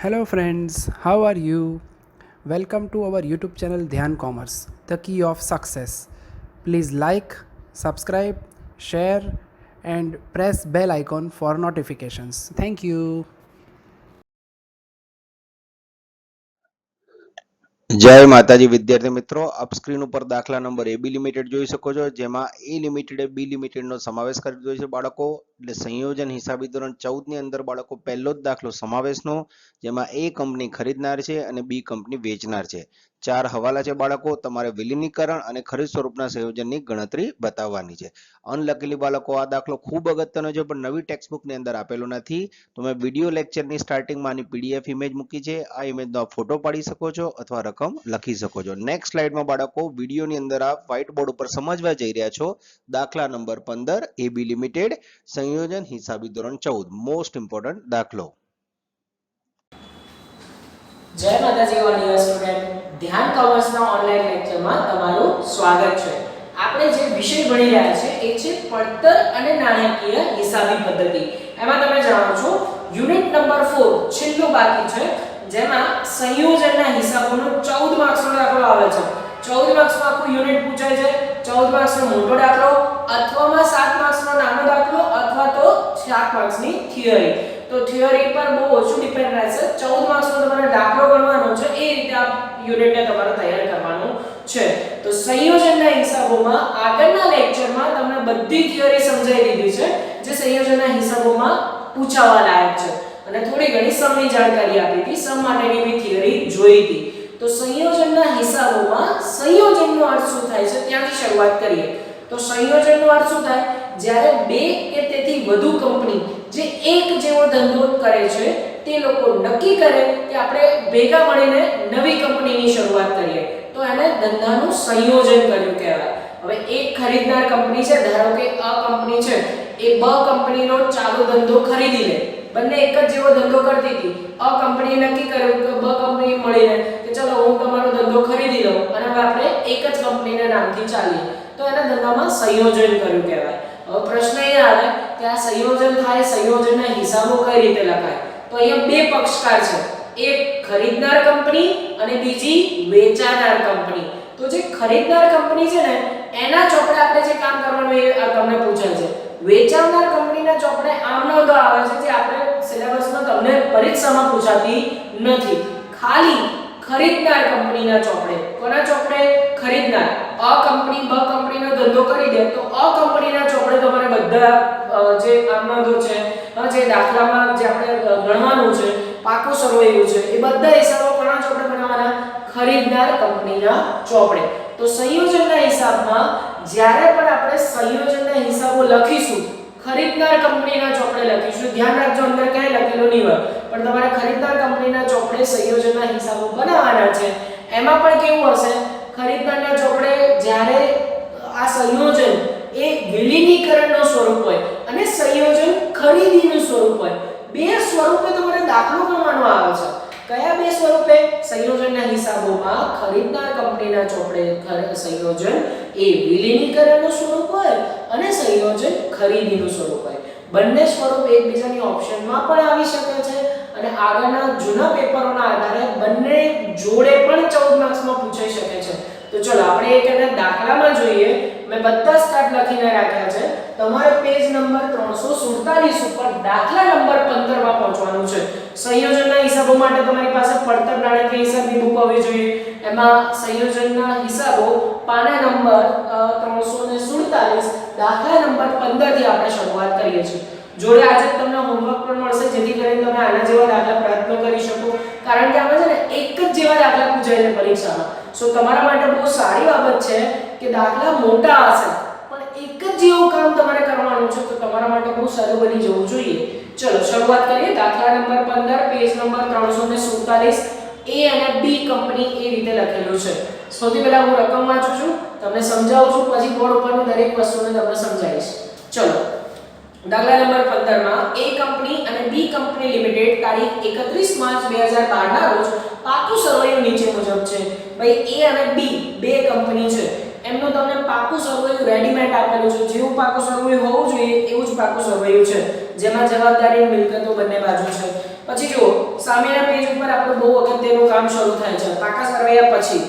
Hello, friends, how are you? Welcome to our YouTube channel Dhyan Commerce, the key of success. Please like, subscribe, share, and press bell icon for notifications. Thank you. જય માતાજી વિદ્યાર્થી મિત્રો, આપ screen ઉપર દાખલા number એબી limited જોઈ શકો છો, જેમાં એ લિમિટેડે બી લિમિટેડનો સમાવેશ કરી દીધો છે બાળકો. એટલે સંયોજન હિસાબી ધોરણ 14 ની અંદર બાળકો પહેલો જ દાખલો સમાવેશનો, જેમાં એ કંપની ખરીદનાર છે અને બી કંપની વેચનાર છે. ચાર હવાલા છે બાળકો. તમારે વિલીનીકરણ અને ખરીદ સ્વરૂપના સંયોજનની ગણતરી બતાવવાની છે. અનલકીલી બાળકો આ દાખલો ખૂબ અગત્યનો છે, પણ નવી ટેક્સ્ટબુકની અંદર આપેલો નથી. તો મેં વિડીયો લેક્ચરની સ્ટાર્ટિંગમાં આની પીડીએફ ઇમેજ મૂકી છે. આ ઇમેજનો ફોટો પાડી શકો છો અથવા રકમ લખી શકો છો. નેક્સ્ટ સ્લાઇડમાં બાળકો વિડીયોની અંદર આપ વ્હાઇટ બોર્ડ ઉપર સમજવા જઈ રહ્યા છો દાખલા નંબર 15 એબી લિમિટેડ સંયોજન હિસાબી ધોરણ 14 મોસ્ટ ઇમ્પોર્ટન્ટ દાખલો. જય માતાજી ડિયર સ્ટુડન્ટ, ધ્યાન કોમર્સના ઓનલાઈન લેક્ચરમાં તમારું સ્વાગત છે. આપણે જે વિષય ભણી રહ્યા છે એ છે પડતર અને નાણાકીય હિસાબી પદ્ધતિ. એમાં તમે જાણો છો યુનિટ નંબર 4 છેલ્લો બાકી છે, જેમાં સંયોજનના હિસાબોનો 14 માર્ક્સનો દાખલો આવે છે. 14 માર્ક્સનો આખું યુનિટ પૂછાય છે. 14 માર્ક્સનો મોટો દાખલો અથવામાં 7 માર્ક્સનો નાનો દાખલો અથવા તો 7 માર્ક્સની થિયરી. તો થિયરી પર બહુ ઓછું ડિપેન્ડ રહેશે. 14 માર્ક્સનો તમારે દાખલો ગણવાનો છે, એ રીતે આ યુનિટને તમારે તૈયાર કરવાનું છે. તો સંયોજનના હિસાબોમાં આગળના લેક્ચરમાં તમને બધી થિયરી સમજાવી દીધી છે, જે સંયોજનના હિસાબોમાં પૂછાવા લાયક છે, અને થોડી ઘણી સમની જાણકારી આપી હતી. સમ માટેની બી થિયરી જોઈ હતી. તો સંયોજનના હિસાબોમાં સંયોજનનો અર્થ શું થાય છે ત્યાંથી શરૂઆત કરીએ. તો સંયોજનનો અર્થ શું થાય? જ્યારે બે કે તેથી વધુ કંપની જે એક જેવો ધંધો કરે છે તે લોકો નક્કી કરે કે આપણે ભેગા મળીને નવી કંપનીની શરૂઆત કરીએ, તો એને ધંધાનું સંયોજન કર્યું કહેવાય. હવે એક ખરીદનાર કંપની છે, ધારો કે અ કંપની છે, એ બ કંપનીનો ચાલુ ધંધો ખરીદી લે. બંને એક જ જેવો ધંધો કરતી હતી. અ કંપનીએ નક્કી કર્યું કે બ કંપની મળીને કે ચલો હું તમારો ધંધો ખરીદી લઉં અને હવે આપણે એક જ કંપનીના નામથી ચાલીએ, તો એના ધંધામાં સંયોજન કર્યું કહેવાય. હવે પ્રશ્ન એ આવે કે આ સંયોજન થાય, સંયોજનના હિસાબો કઈ રીતે લખાય? તો અહીંયા બે પક્ષકાર છે, એક ખરીદનાર કંપની અને બીજી વેચાનાર કંપની. તો જે ખરીદનાર કંપની છે ને એના ચોપડે આપણે જે કામ કરવાનું એ તમને પૂછાય છે. વેચાનાર કંપનીના ચોપડે આમ નોંધો આવે છે, જે આપણે સિલેબસમાં તમને પરીક્ષામાં પૂછાતી નથી. ખાલી ખરીદનાર કંપનીના ચોપડે. કોના ચોપડે? ખરીદનાર. અ કંપની બ કંપનીનો ધંધો કરી દે તો અ કંપનીના ચોપડે તમારે બધા જે આમનોંધો છે, જે દાખલામાં જે આપણે ગણવાનું છે, પાકું સરવૈયું છે, એ બધા હિસાબો કોના ચોપડે બનાવવાના? ખરીદનાર કંપનીના ચોપડે. તો સંયોજનના હિસાબમાં જ્યારે પણ આપણે સંયોજનના હિસાબો લખીશું, ખરીદનાર કંપનીના ચોપડે લખીશું. ધ્યાન રાખજો અંદર ક્યાંય લખેલું નહીં હોય, પણ તમારે ખરીદનાર કંપનીના ચોપડે સંયોજનના હિસાબો બનાવવાના છે. એમાં પણ કેવું હશે? ખરીદનારના ચોપડે જ્યારે આ સંયોજન એ વિલીનીકરણનું સ્વરૂપ હોય અને સંયોજન ખરીદીનું સ્વરૂપ હોય, બે સ્વરૂપે તમારે દાખલો ગણવાનો આવે છે. કયા બે સ્વરૂપે? સંયોજનના હિસાબોમાં ખરીદનાર કંપનીના ચોપડે સંયોજન એ વિલીનીકરણનું સ્વરૂપ હોય અને સંયોજન ખરીદીનું સ્વરૂપ હોય. બંને સ્વરૂપ એકબીજાની ઓપ્શનમાં પણ આવી શકે છે, અને આગળના જૂના પેપરોના આધારે બંને જોડે પણ 14 માર્ક્સમાં પૂછાઈ શકે છે. તો ચલો આપણે એક એના દાખલામાં જોઈએ. મેં બધા સ્ટાર્ટ લખીને રાખ્યા છે. તમારે પેજ નંબર 347 ઉપર દાખલા નંબર 15 માં પહોંચવાનું છે. સંયોજનના હિસાબો માટે તમારી પાસે પડતર નાણાકીય હિસાબની બુક હોવી જોઈએ. એમાં સંયોજનના હિસાબો પાના નંબર 347 દાખલા નંબર 15 થી આપણે શરૂઆત કરીએ છીએ. જોડે આજે તમને હોમવર્ક પણ મળશે, જેથી કરીને તમે આના જેવા દાખલા પ્રયત્ન કરી શકો. કારણ કે આમાં છે ને એક જ જેવા દાખલા પૂછાય છે પરીક્ષામાં. સો તમારા માટે બહુ સારી બાબત છે કે દાખલા મોટા હશે પણ એક જ જેવું કામ તમારે કરવાનું છે, તો તમારા માટે બહુ સારું બની જવું જોઈએ. ચલો શરૂઆત કરીએ. દાખલા નંબર 15 પેજ નંબર 347. એ અને બી કંપની એ રીતે લખેલું છે. સૌથી પહેલા હું રકમ વાંચું છું, તમને સમજાવું છું, પછી બોર્ડ ઉપરની દરેક વસ્તુને તમને સમજાવીશ. ચલો દાખલા નંબર 15 માં એ કંપની અને બી કંપની લિમિટેડ તારીખ 31 માર્ચ 2012 ના રોજ પાકું સરવૈયું નીચે મુજબ છે. ભાઈ એ અને બી બે કંપની છે, એમનું તમને પાકું સરવૈયું રેડીમેડ આપેલું છે. જેવું પાકું સરવૈયું હોવું જોઈએ એવું જ પાકું સરવૈયું છે, જેમાં જવાબદારી મિલકતો બંને બાજુ છે. પછી જુઓ સામેના પેજ ઉપર આપણું બહુ અગત્યનું કામ શરૂ થાય છે પાકા સરવૈયા પછી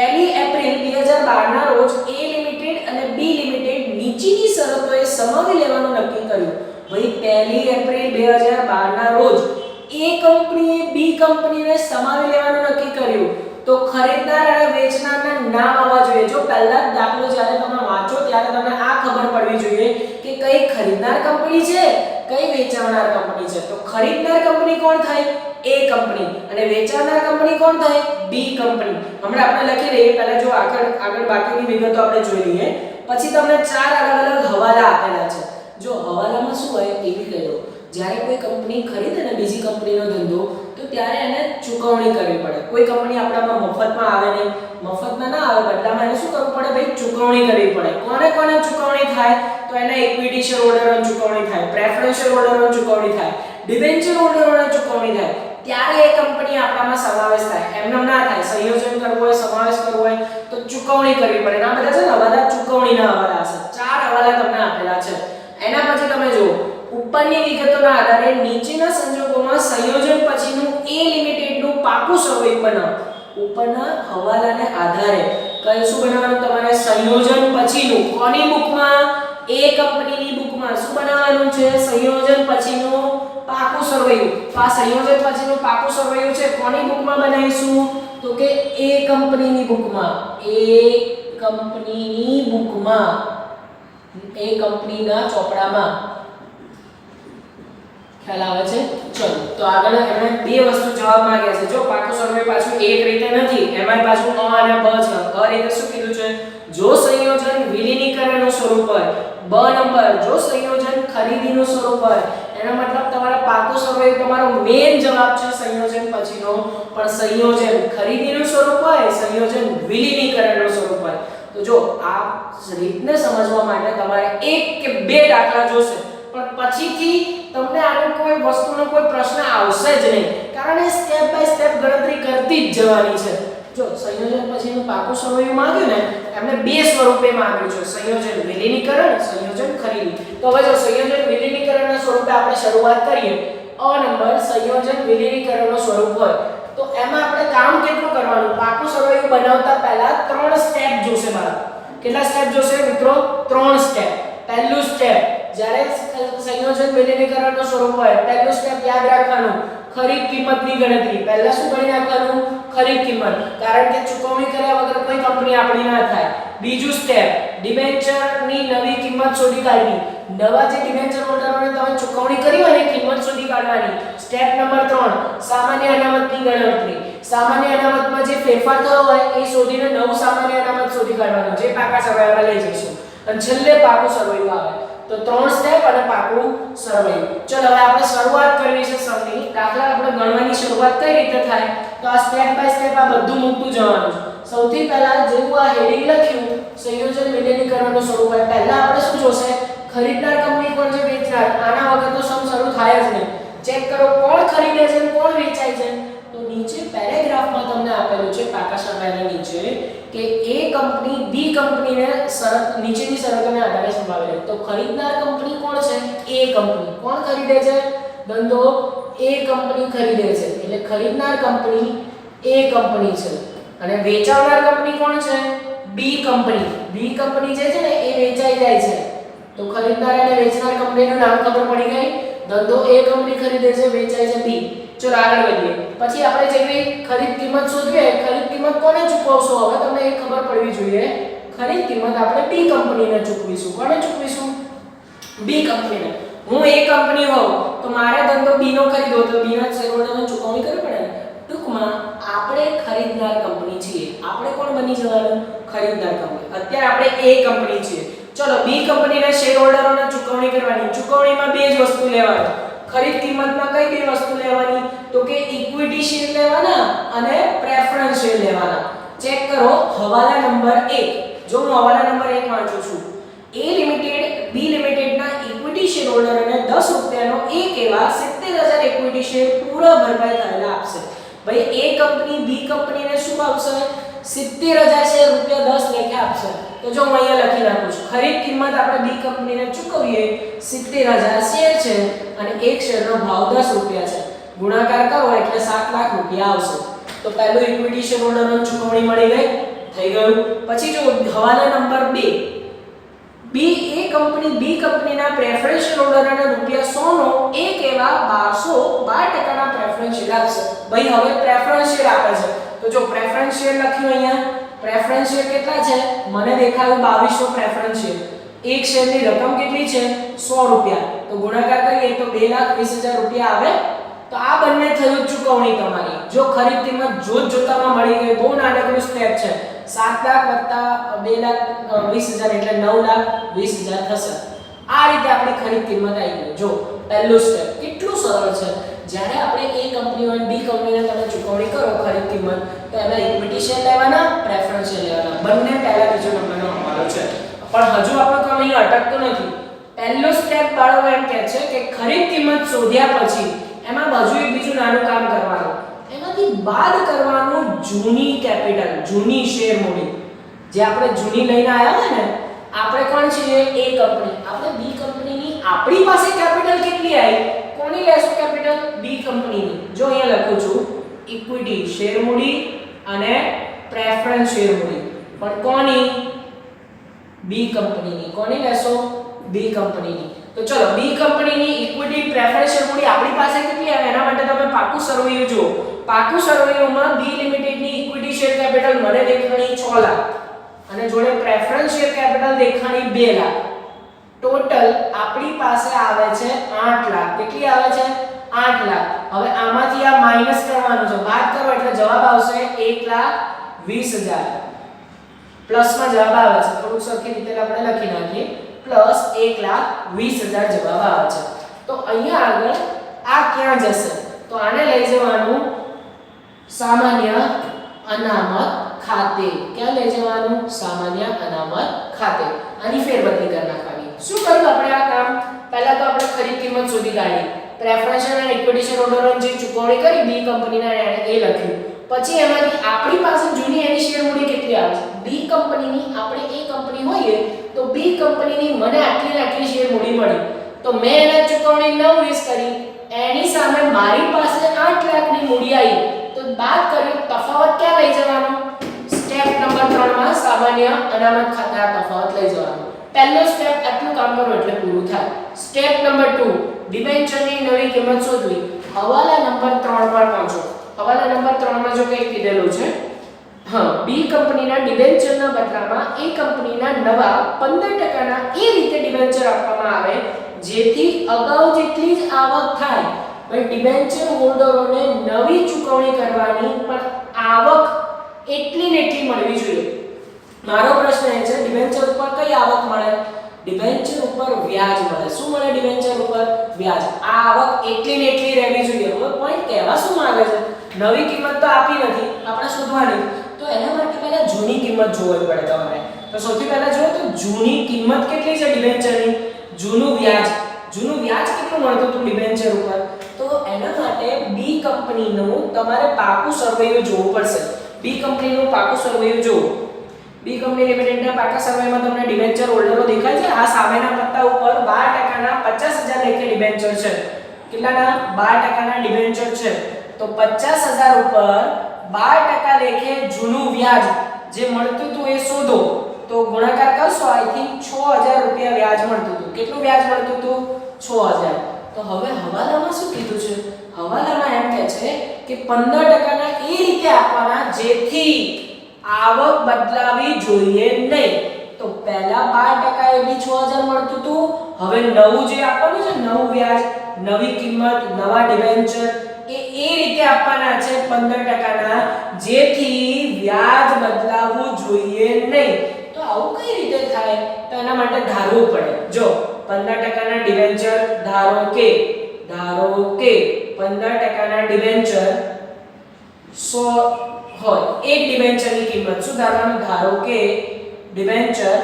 1 એપ્રિલ 2012 ના રોજ A લિમિટેડ અને B લિમિટેડ નીચેની શરતોએ સમાવી લેવાનું નક્કી કર્યું. ભાઈ 1 એપ્રિલ 2012 ના રોજ A કંપનીએ B કંપનીને સમાવી લેવાનું નક્કી કર્યું. તો ખરીદનાર અને વેચનારના નામ આવવા જોઈએ. જો પહેલા જ દાખલો જ્યારે તમે વાંચો ત્યારે તમને આ ખબર પડવી જોઈએ કે કઈ ખરીદનાર કંપની છે કઈ વેચનાર કંપની છે. તો ખરીદનાર કંપની કોણ થાય? A company. અને વેચનાર કંપની કોણ થાય? B company. હમણાં આપણે લખી લઈએ. પહેલા જો આગળ બાકીની વિગતો આપણે જોઈ લઈએ. પછી તમને 4 અલગ અલગ હવાલા આપેલા છે. જો હવાલામાં શું હોય એવી કહી દો. જ્યારે કોઈ કંપની ખરીદે ને બીજી કંપનીનો ધંધો તો ત્યારે એને ચૂકવણી કરવી પડે. કોઈ કંપની આપણામાં મફતમાં આવે નહીં, મફતમાં ના આવે બદલામાં એને શું કરવું પડે? ભાઈ ચૂકવણી કરવી પડે. કોને કોને ચૂકવણી થાય? તો એના ઇક્વિટી શેર હોલ્ડરોને ચૂકવણી થાય, પ્રેફરન્શિયલ હોલ્ડરોને ચૂકવણી થાય, ડિબેન્ચર હોલ્ડરોને ચૂકવણી થાય. ત્યારે એ કંપની આપણામાં સમાવેશ થાય. એમનો ના થાય. સંયોજન કરવું હોય, સમાવેશ કરવો હોય તો ચૂકવણી કરવી પડે. આ બધા છે ને હવાલા ચૂકવણીના હવાલા છે. 4 હવાલા તમને આપેલા છે. એના પછી તમે જુઓ ઉપરની વિગતોના આધારે નીચેના સંજોગોમાં સંયોજન પછીનું A લિમિટેડનું પાકું સરવૈયું બનાવો. ઉપરના હવાલાને આધારે કઈ શું બનાવવાનું તમારે? સંયોજન પછીનું. કોની બુકમાં? A કંપનીની બુકમાં શું બનાવવાનું છે? સંયોજન પછીનું પાકું સરવૈયું. તો આ સંયોજન પછીનું પાકું સરવૈયું છે કોની બુકમાં બનાવીશું? તો કે A કંપનીની બુકમાં. A કંપનીની બુકમાં, A કંપનીના ચોપડામાં. ખ્યાલ આવે છે? ચલો તો આગળ એમણે બે વસ્તુ જવાબ માંગ્યા છે. જો પાકું સર્વે પાછું એક રીતે નથી, એમાં પાછું અ અને બ છે. અ રીતે શું કીધું છે? જો સંયોજન વિલીનીકરણનું સ્વરૂપ હોય. બ નંબર જો સંયોજન ખરીદીનું સ્વરૂપ હોય. એનો મતલબ તમારા પાકું સર્વે તમારો મેઈન જવાબ છે સંયોજન પછીનો. પણ સંયોજન ખરીદીનું સ્વરૂપ હોય, સંયોજન વિલીનીકરણનું સ્વરૂપ હોય. તો જો આ રીતને સમજવા માટે તમારે એક કે બે દાખલા જોશે, પણ પછીથી તમને આનો કોઈ વસ્તુનો કોઈ પ્રશ્ન આવશે જ નહીં, કારણ કે સ્ટેપ બાય સ્ટેપ ગણતરી કરતી જ જવાની છે. જો સંયોજન પછીનું પાકું સરવૈયું માંગ્યું ને, એમને બે સ્વરૂપે માંગ્યું છે, સંયોજન વિલીનીકરણ, સંયોજન ખરીદી. તો હવે જો સંયોજન વિલીનીકરણના સ્વરૂપે આપણે શરૂઆત કરીએ. અ નંબર સંયોજન વિલીનીકરણનું સ્વરૂપ હોય તો એમાં આપણે કામ કેટલું કરવાનું? પાકું સરવૈયું બનાવતા પહેલા 3 સ્ટેપ જોશે મારા. કેટલા સ્ટેપ જોશે મિત્રો? 3 સ્ટેપ. પહેલું સ્ટેપ જ્યારે સંયોજન વિલીનીકરણનું સ્વરૂપ હોય, પહેલું સ્ટેપ યાદ રાખવાનું, ખરીદ કિંમતની ગણતરી. પહેલા શું ગણી નાખવાનું? ખરીદ કિંમત, કારણ કે ચૂકવણી કર્યા વગર કોઈ કંપની આપણી ના થાય. બીજું સ્ટેપ ડિબેન્ચરની નવી કિંમત શોધી કાઢવી. નવા જે ડિબેન્ચર હોલ્ડરોને તમે ચૂકવણી કરી હોય એની કિંમત શોધી કાઢવાની. સ્ટેપ નંબર 3 સામાન્ય અનામતની ગણતરી. સામાન્ય અનામતમાં જે ફેરફાર થયો હોય એ શોધીને નવું સામાન્ય અનામત શોધી કાઢવાનું, જે પાકા સરવૈયામાં લઈ જઈશું. અને છેલ્લે પાકું સરવૈયું આવે. તો 3 સ્ટેપ અને પાકું સરવૈયું. ચલો હવે આપણે શરૂઆત કરવી છે સમની. દાખલા આપણે ગણવાની શરૂઆત કઈ રીતે થાય? તો આ સ્ટેપ બાય સ્ટેપ આ બધું મૂકતું જવાનું છે. સૌથી પહેલા જેવું આ હેડિંગ લખ્યું સંયોજન વિલીનીકરણનું સ્વરૂપ હોય, પહેલા આપણે શું જોશે? ખરીદનાર કંપની કોણ છે? વેચનાર. આના વગર તો સમ શરૂ થાય જ નહીં. ચેક કરો કોણ ખરીદે છે અને કોણ વેચાય છે. તો નીચે પેરેગ્રાફમાં તમને આપેલું છે પાકા સરવૈયાના નીચે કે A કંપની B કંપનીને શરત નીચેની શરતોને આધારે સમાવે છે. તો ખરીદનાર કંપની કોણ છે? A company. કોણ ખરીદે છે? ધંધો A કંપની ખરીદે છે. એટલે ખરીદનાર કંપની A કંપની છે અને વેચાવનાર કંપની કોણ છે? B company. B કંપની જે છે ને એ વેચાઈ જાય છે. તો ખરીદનાર અને વેચનાર કંપનીનું નામ ખબર પડી ગઈ. ધંધો A કંપની ખરીદે છે, વેચાય છે B. ચલો આગળ વધીએ. પછી આપણે જેવી ખરીદ કિંમત શોધીએ, ખરીદ કિંમત કોને ચૂકવશો? હવે તમને એ ખબર પડવી જોઈએ. ખરીદ કિંમત આપણે B કંપનીને ચૂકવીશું. કોને ચૂકવીશું? B કંપનીને. હું A કંપની હોઉં તો મારે ધંધો B નો ખરીદવો તો B ના શેરહોલ્ડરને ચૂકવણી કરવી પડે ને. ટૂંકમાં આપણે ખરીદનાર કંપની છીએ. આપણે કોણ બની જવાનું? ખરીદનાર કંપની. અત્યારે આપણે A કંપની છીએ. ચલો B કંપનીના શેરહોલ્ડરોને ચૂકવણી કરવાની. ચૂકવણીમાં બે જ વસ્તુ લેવાની. ખરીદ કિંમતમાં કઈ બે વસ્તુ લેવાની? તો કે ઇક્વિટી શેર લેવાના અને પ્રેફરન્સ શેર લેવાના. ચેક કરો હવાલા નંબર 1. જો હું હવાલા નંબર 1 વાંચું છું. A લિમિટેડ B લિમિટેડના ઇક્વિટી શેર હોલ્ડરોને 10 રૂપિયાનો એક એવા 70000 ઇક્વિટી શેર પૂરા ભરપાઈ થયેલા આપશે. ભાઈ A કંપની B કંપનીને શું આપશે? 70000 શેર રૂપિયા 10 લેખે આપશે. તો જો હું અહીંયા લખી નાખું છું. ખરીદ કિંમત આપણે B કંપનીને ચૂકવીએ 70000 શેર છે અને એક શેરનો ભાવ 10 રૂપિયા છે. ગુણાકાર કરો એટલે 7 લાખ રૂપિયા આવશે. તો પહેલું ઇક્વિટી શેર હોલ્ડરોની ચૂકવણી મળી ગઈ, થઈ ગયું. પછી જો હવાલા નંબર 2, બી કંપનીના પ્રેફરન્સ શેર હોલ્ડરોને રૂપિયા 100 નો એક એવા 12% પ્રેફરન્સ શેર આપશે. ભાઈ હવે પ્રેફરન્સ શેર આપે છે તો જો પ્રેફરન્સ શેર લખ્યું અહીંયા, પ્રેફરન્સ શેર કેટલા છે? મને દેખાયું 2200 પ્રેફરન્સ શેર. એક શેરની રકમ કેટલી છે? 100 રૂપિયા. તો ગુણાકાર કરીએ તો 2,20,000 રૂપિયા આવે. તો આ બંને થયું ચૂકવણી તમારી. જો ખરીદ કિંમત જોતામાં મળી ગઈ, બહુ નાનકડું સ્ટેપ છે. 7 લાખ વત્તા 2,20,000 એટલે 9,20,000 થશે. આ રીતે આપણી ખરીદ કિંમત આવી ગઈ. જો પહેલું સ્ટેપ કેટલું સરળ છે. જ્યારે આપણે એ કંપની હોય બી કંપનીને તમે ચૂકવણી કરો ખરીદ કિંમત, તો એના ઇક્વિટી શેર લેવાના, પ્રેફરન્સ શેર લેવાના, બંને પહેલા બીજો નંબરનો હવાલો છે. પણ હજુ આપણું કામ અહીં અટકતું નથી. પહેલો સ્ટેપ બાળકો એમ કહે છે કે ખરીદ કિંમત શોધ્યા પછી એમાં બાજુ એક બીજું નાનું કામ કરવાનું. એમાંથી બાદ કરવાનું જૂની કેપિટલ, જૂની શેર મૂડી. જે આપણે જૂની લઈને આવ્યા હોય ને, આપણે કોણ છીએ? એ કંપની. આપણે બી કંપનીની આપણી પાસે કેપિટલ કેટલી આવી? કોની લેશું કેપિટલ? બી કંપનીની. જો અહીંયા લખું છું ઇક્વિટી શેર મૂડી અને પ્રેફરન્સ શેર મૂડી. પણ કોની? બી કંપનીની. કોની લેશો? બી કંપનીની. તો ચલો બી કંપનીની ઇક્વિટી પ્રેફરન્સ શેર મૂડી આપણી પાસે કેટલી આવે? એના માટે તમે પાકું સરવૈયું જુઓ. પાકું સરવૈયુંમાં બી લિમિટેડની ઇક્વિટી શેર કેપિટલ મને દેખાણી 6 લાખ અને જોડે પ્રેફરન્સ શેર કેપિટલ દેખાણી 2 લાખ. ટોટલ આપણી પાસે આવે છે 8 લાખ. કેટલી આવે છે? 8 લાખ. હવે આમાંથી આ માઈનસ કરવાનું છે, બાદ કરો એટલે જવાબ આવશે 1,20,000. પ્લસમાં જવાબ આવે છે, થોડુંક સરખી રીતે આપણે લખી નાખીએ. પ્લસ 1,20,000 જવાબ આવે છે. તો અહીંયા આગળ આ ક્યાં જશે? તો આને લઈ જવાનું સામાન્ય અનામત ખાતે. ક્યાં લઈ જવાનું? સામાન્ય અનામત ખાતે. આની ફેરબદલી કરી નાખવાની. શું કર્યું આપણે આ કામ? પહેલા તો આપણે ખરીદ કિંમત શોધી કાઢી, પ્રેફરન્સ અને ઇક્વિટી શેર હોલ્ડરોને જે ચૂકવણી કરી બી કંપનીના એ લખ્યું. પછી એમાંથી આપણી પાસે જૂની એની શેર મૂડી કેટલી આવે છે? બી કંપનીની આપણે એ કંપની હોઈએ તો બી કંપનીની મને આટલી શેર મૂડી મળી. તો મેં એના ચૂકવણી 9,20 કરી, એની સામે મારી પાસે 8 લાખની મૂડી આવી. તો બાદ કર્યું, તફાવત ક્યાં લઈ જવાનો? સ્ટેપ નંબર 3 માં સામાન્ય અનામત ખાતે આ તફાવત લઈ જવાનો. પહેલો સ્ટેપ આટલું કામ કરો એટલે પૂરું થાય. સ્ટેપ નંબર 2 ડિબેન્ચરની નવી કિંમત શોધવી. હવાલા નંબર 3 પર પહોંચો. હવાલા નંબર 3 માં જો કંઈ કીધેલું છે, બી કંપનીના ડિબેન્ચરના બદલામાં એ કંપનીના નવા 15%ના એ રીતે ડિબેન્ચર આપવામાં આવે જેથી અગાઉ જેટલી જ આવક થાય. ભાઈ ડિબેન્ચર હોલ્ડરોને નવી ચૂકવણી કરવાની પણ આવક એટલી ને એટલી મળવી જોઈએ. મારો પ્રશ્ન એ છે ડિબેન્ચર ઉપર કઈ આવક મળે? ડિબેન્ચર ઉપર વ્યાજ મળે. શું મળે? ડિબેન્ચર ઉપર વ્યાજ. આ આવક એટલી ને એટલી રહેવી જોઈએ. હવે પોઈન્ટ કહેવા શું માંગે છે? નવી કિંમત તો આપી નથી, આપણે શોધવાની. તો એના માટે પહેલા જૂની કિંમત જોવી પડે તમારે. તો સૌથી પહેલા જો તો જૂની કિંમત કેટલી છે ડિબેન્ચરની? જૂનું વ્યાજ કેટલું મળતું હતું ડિબેન્ચર ઉપર? તો એના માટે બી કંપનીનું તમારે પાકું સરવૈયું જોવું પડશે. બી કંપનીનું પાકું સરવૈયું જોવો. બી કંપની લિમિટેડના પાકા સરવૈયામાં તમને ડિબેન્ચર હોલ્ડરો દેખાય છે. આ સામેના પત્તા ઉપર 12%ના 50,000 લેખે ડિબેન્ચર છે. કેટલાના? 12%ના ડિબેન્ચર છે. તો 50,000 ઉપર 12% લેખે જૂનું વ્યાજ જે મળતું હતું એ શોધો. તો ગુણાકાર કરશો, આઈ થિંક 6,000 રૂપિયા વ્યાજ મળતું હતું. કેટલું વ્યાજ મળતું હતું? 6,000. તો હવે હવાલામાં શું કીધું છે? હવાલામાં એમ કહે છે કે 15%ના એ રીતે આપવાના જેથી આવક બદલાવી જોઈએ નહીં. તો પહેલા 12% એ બી 6,000 મળતું હતું. હવે નવું જે આપવાનું છે, નવું વ્યાજ, નવી કિંમત, નવા ડિબેન્ચર એ રીતે આપવાના છે 15%ના જેથી વ્યાજ બદલાવવું જોઈએ નહીં. તો આવું કઈ રીતે થાય? તો એના માટે ધારવું પડે. જો 15%ના ડિબેન્ચર ધારો કે 15%ના ડિબેન્ચર 100 હોય. એક ડિબેન્ચરની કિંમત શું ધારવાનું? ધારો કે ડિબેન્ચર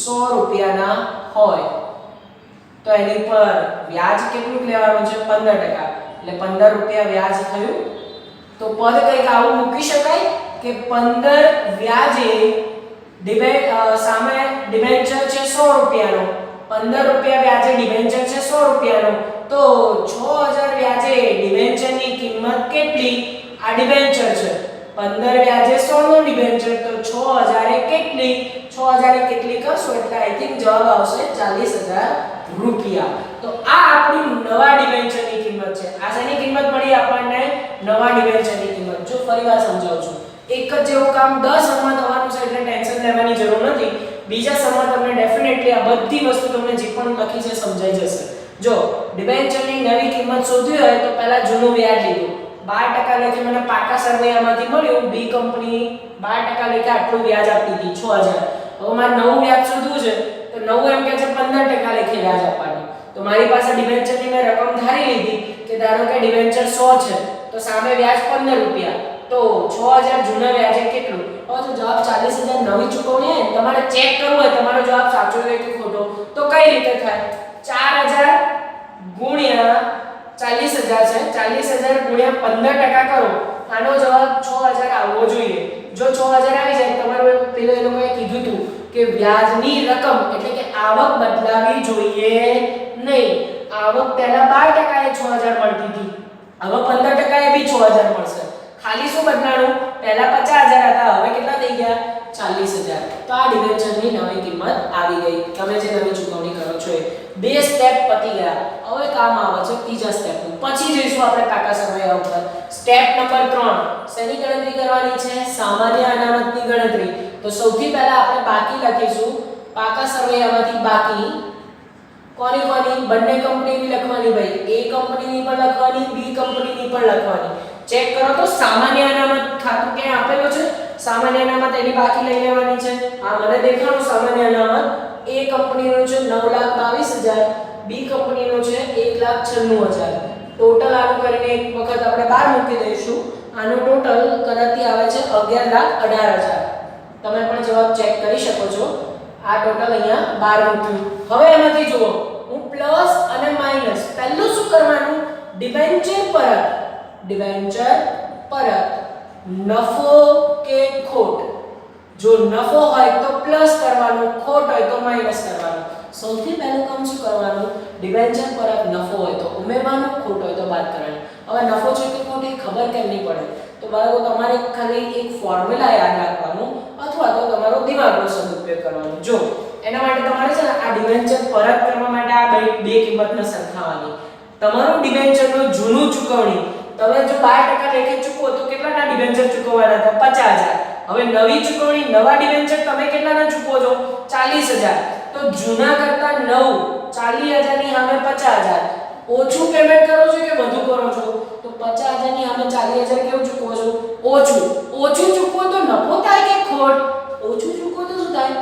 100 રૂપિયાના હોય તો એની પર વ્યાજ કેટલું લેવાનું છે? 15%. એટલે 15 રૂપિયા વ્યાજ થયું. તો પદ કંઈક આવું મૂકી શકાય કે 15 વ્યાજે સામે ડિબેન્ચર છે 100 રૂપિયાનો, 15 રૂપિયા વ્યાજે ડિબેન્ચર છે 100 રૂપિયાનો. તો 6000 વ્યાજે ડિબેન્ચરની કિંમત કેટલી? આ ડિબેન્ચર છે. 15 વ્યાજે 100 નું ડિબેન્ચર, તો 6000 એ કેટલી? 6000 એ કેટલી કરશો એટલે આઈ થિંક જવાબ આવશે 40000 રૂપિયા. તો આ આપણી નવા ડિબેન્ચરની કિંમત છે. આ શેની કિંમત મળી આપણને? નવા ડિબેન્ચરની કિંમત. જો ફરીવાર સમજાવું છું, એક જ જેવું કામ 10 સમમાં થવાનું છે એટલે ટેન્શન લેવાની જરૂર નથી. બીજા સમમાં તમને ડેફિનેટલી આ બધી વસ્તુ તમને જે પણ લખી છે સમજાઈ જશે. જો ડિબેન્ચરની નવી કિંમત શોધવી હોય તો પહેલા જૂનું વ્યાજ લીધું. 12% લેખે મને પાકા સરવૈયામાંથી મળ્યું. બી કંપની 12% લેખે આટલું વ્યાજ આપતી હતી 6000. હવે મારે નવું વ્યાજ શોધવું છે તો નવું એમ કે છે 15% લેખે વ્યાજ આપવાનું. તો મારી પાસે ડિબેન્ચરની મેં રકમ ધારી લીધી કે ધારો કે ડિબેન્ચર 100 છે તો સામે વ્યાજ 15 રૂપિયા. તો 6000 જૂના વ્યાજે કેટલું? હવે જો જવાબ 40000 નવી ચૂકવણી હોય તમારે ચેક કરવું હોય તમારો જવાબ સાચો છે કે ખોટો તો કઈ રીતે થાય? 4000 ગુણ્યા 40000 છે. 40000 ગુણ્યા 15% કરો. આનો જવાબ 6000 આવવો જોઈએ. જો 6000 આવી જાય તમારું પેલો એ લોકોએ કીધું હતું કે વ્યાજની રકમ એટલે કે આવક બદલાવી જોઈએ નહીં. આવક પહેલા 12% એ 6000 મળતી હતી. હવે 15% એ બી 6000 મળશે. ખાલી શું બદલાણું? પહેલા 50000 હતા, હવે કેટલા થઈ ગયા? 40000. તો આ ડિબેન્ચરની નવી કિંમત આવી ગઈ. તમે જે નવી ચૂકવણી કરો છો એ બે સ્ટેપ પતી ગયા. હવે કામ આવે છે ત્રીજા સ્ટેપનું. પછી જઈશું આપણે પાકા સરવૈયા ઉપર. સ્ટેપ નંબર 3 શેની ગણતરી કરવાની છે? સામાન્ય અનામતની ગણતરી. તો સૌથી પહેલા આપણે બાકી લખીશું. પાકા સરવૈયામાંથી બાકી કોની કોની? બંને કંપનીની લખવાની ભાઈ. એ કંપનીની પણ લખવાની, બી કંપનીની પણ લખવાની. ચેક કરો તો સામાન્ય અનામત ખાતું ક્યાં આપેલું છે? સામાન્ય અનામત એની બાકી લઈ લેવાની છે. આ મને દેખાણું સામાન્ય અનામત. એ કંપનીનું છે 922000, બી કંપનીનું છે 196000. ટોટલ આનું કરીને એક વખત આપણે બહાર મૂકી દઈશું. આનું ટોટલ કદાચથી આવે છે 11,18,000. તમે પણ જવાબ ચેક કરી શકો છો. આ ટોટલ અહીંયા બહાર મૂક્યું. હવે એમાંથી જુઓ, હું પ્લસ અને માઈનસ. પહેલું શું કરવાનું? ડિબેન્ચર પરત. ડિબેન્ચર પરત. નફો કે ખોટ? જો નફો હોય તો પ્લસ કરવાનું, ખોટ હોય તો માઈનસ કરવાનું. સૌથી પહેલું કામ શું કરવાનું? ડિબેન્ચર પરત નફો હોય તો ઉમેરવાનું, ખોટ હોય તો બાદ કરવાનું. હવે નફો છે કે ખોટ એ ખબર કેમ નહીં પડે? તો બાળકો તમારે ખાલી એક ફોર્મ્યુલા યાદ રાખવાનું અથવા તો તમારો દિમાગનો સદુપયોગ કરવાનો. જો એના માટે તમારે છે ને આ ડિબેન્ચર પરત કરવા માટે આ બે કિંમતને સરખાવવાની. તમારું ડિબેન્ચરનું જૂનું ચૂકવણી તમે જો 12% લેખે ચૂકવો તો કેટલાના ડિબેન્ચર ચૂકવવાના હતા? 50000. હવે નવી ચૂકવણી નવા ડિબેન્ચર તમે કેટલાના ચૂકવો છો? 40000. તો જૂના કરતા નવું 40000 ની સામે 50000. ઓછું પેમેન્ટ કરો છો કે વધુ કરો છો? તો 50000 ની સામે 40000 કેવું ચૂકવો છો? ઓછું. ઓછું ચૂકવો તો નફો થાય કે ખોટ? ઓછું ચૂકવો તો શું થાય?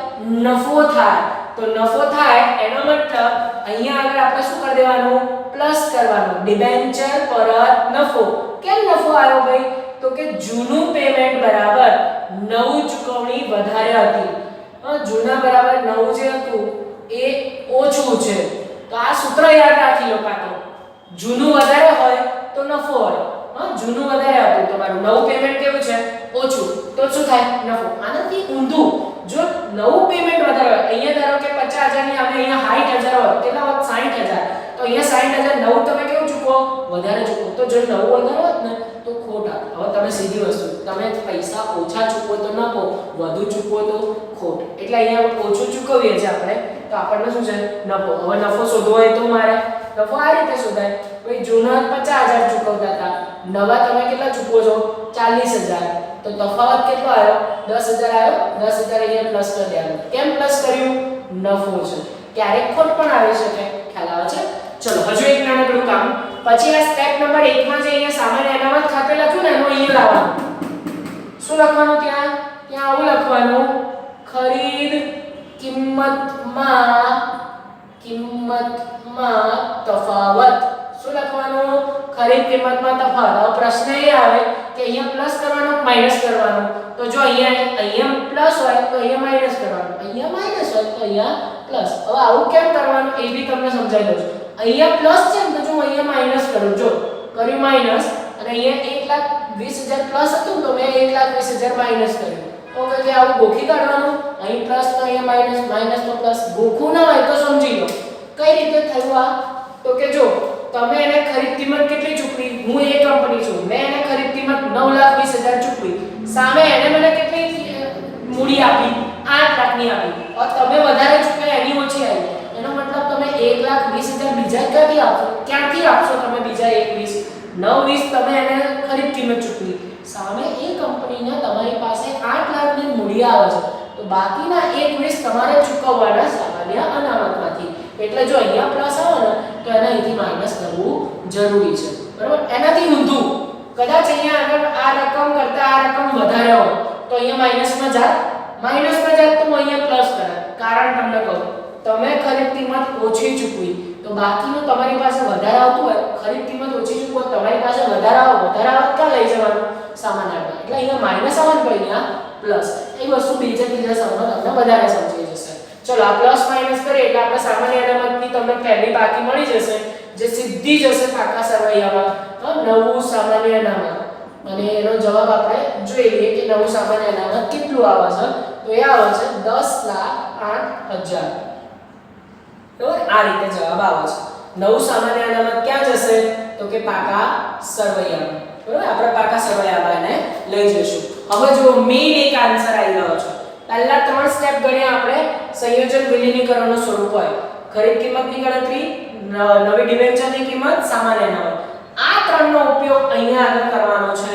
નફો થાય. તો નફો થાય એનો મતલબ અહીંયા આગળ આપણે શું કરી દેવાનું? પ્લસ કરવાનું. ડિબેન્ચર પરત નફો. કેમ નફો આવ્યો ભાઈ? તો કે જૂનું પેમેન્ટ બરાબર નવું ચૂકવણી વધારે હતી. જૂના બરાબર નવું જે હતું એ ઓછું છે. તો આ સૂત્ર યાદ રાખી લો. કાતો જૂનું વધારે હોય તો નફો હોય. જૂનું વધારે હતું તમારું નવું પેમેન્ટ કેવું છે? ઓછું. તો શું થાય? નફો. આનાથી ઊંધું. જો નવું પેમેન્ટ વધારે હોય, અહીંયા ધારો કે 50000 ની આપણે અહીંયા 60000 હોય, કેટલા હોત? 60000. તો અહીંયા 60000 નવું તમે કેવું ચૂકવો? વધારે ચૂકવો. તો જો નવું વધારે હોત ને તો ખોટ આવે. હવે તમે સીધી વસ્તુ, તમે પૈસા ઓછા ચૂકવો તો નફો, વધુ ચૂકવો તો ખોટ. એટલે અહીંયા ઓછું ચૂકવીએ છીએ આપણે તો આપણને શું છે? નફો. હવે નફો શોધવો હોય તો મારે નફો આ રીતે શોધાય. ભાઈ જૂના 50000 ચૂકવતા હતા, નવા તમે કેટલા ચૂકવો છો? 40000. તો તફાવત કેટલો આવ્યો? 10000 આવ્યો. 10000 અહીંયા પ્લસ કરી દેવાનું. કેમ પ્લસ કર્યું? નફો છે. ક્યારેક ખોટ પણ આવી શકે. ખ્યાલ આવે છે? ચલો હજુ એક નાનકડું કામ. પછી આ સ્ટેપ નંબર 1 માં જે અહીંયા સામાન્ય અનામત ખાતે લખ્યું ને એનું અહીંયા લાવવાનું. શું લખવાનું? ત્યાં આવું લખવાનું. ખરીદ કિંમતમાં તફાવત. શું લખવાનું? ખરીદ કિંમતમાં તફાવત. હવે પ્રશ્ન એ આવે કે અહીંયા પ્લસ કરવાનો કે માઈનસ કરવાનો? તો જો અહીંયા પ્લસ હોય તો અહીંયા માઈનસ કરવાનું, અહીંયા માઈનસ હોય તો અહીંયા પ્લસ. હવે આવું કેમ કરવાનું એ બી તમને સમજાવી દઉં છું. અહીંયા પ્લસ છે ને તો જો અહીંયા માઈનસ કરું. જો કર્યું માઈનસ અને અહીંયા 1,20,000 પ્લસ હતું તો મેં 1,20,000 માઈનસ કર્યું. ઓકે, કે આવું ગોખી કાઢવાનું. અહીં પ્લસ તો અહીંયા માઈનસ, માઈનસ તો પ્લસ. ગોખું ના હોય તો સમજી લો કઈ રીતે થયું આ. તો કે જો તમે એને ખરીદ કિંમત કેટલી ચૂકવી? હું એ કંપની છું, મેં એને ખરીદ કિંમત 9,20,000 ચૂકવી. સામે એને મને કેટલી મૂડી આપી? 8 લાખની આપી. और તમે વધારે ચૂકવ્યા એની ઓછી આવી. એનો મતલબ તમે 1,20,000 બીજા ક્યાંથી આપશો તમે બીજા 1,20,000? 9,20 તમે એને ખરીદ કિંમત ચૂકવી. સામે એ કંપનીના તમારી પાસે 8 લાખની મૂડી આવે છે. તો બાકીના 1,20 તમારે ચૂકવવાના સામાન્ય અનામતમાંથી. એટલે જો અહીંયા પ્લસ આવે ને તો એને અહીંથી માઈનસ કરવું જરૂરી છે. બરાબર? એનાથી ઊંધું કદાચ અહીંયા આગળ આ રકમ કરતા આ રકમ વધારે હોય તો અહીંયા માઈનસમાં જાત તો હું અહીંયા પ્લસ કરાત. કારણ તમને કહું, તમે ખરીદ કિંમત ઓછી ચૂકવી તો બાકીનું તમારી પાસે વધારે આવતું હોય, ખરીદ કિંમત ઓછી ચૂકવો તમારી પાસે વધારે આવે ક્યાં લઈ જવાનું? સામાન્ય અનામત. એટલે અહીંયા માઈનસ આવે ને અહીંયા પ્લસ. એ વસ્તુ બીજા સમમાં તમને વધારે સમજાઈ જશે. ચલો આ પ્લસ માઈનસ કરીએ એટલે આપણે સામાન્ય અનામતની તમને પહેલી બાકી મળી જશે, જે સીધી જશે પાકા સરવૈયામાં નવું સામાન્ય અનામત. અને એનો જવાબ આપણે જોઈ લઈએ કે નવું સામાન્ય અનામત કેટલું આવે છે. તો એ આવે છે 10,08,000. બરાબર? આ રીતે જવાબ આવે છે. નવું સામાન્ય અનામત ક્યાં જશે? તો કે પાકા સરવૈયામાં. બરાબર? આપણે પાકા સરવૈયામાં એને લઈ જઈશું. હવે જો મેઈન એક આન્સર આવી રહ્યો છે. પહેલા 3 સ્ટેપ ગણ્યા આપણે. સંયોજન વિલીનીકરણનું સ્વરૂપ હોય, ખરીદ કિંમતની ગણતરી, નવી ડિબેન્ચરની કિંમત, સામાન્ય અનામત. આ ત્રણનો ઉપયોગ અહીંયા આગળ કરવાનો છે.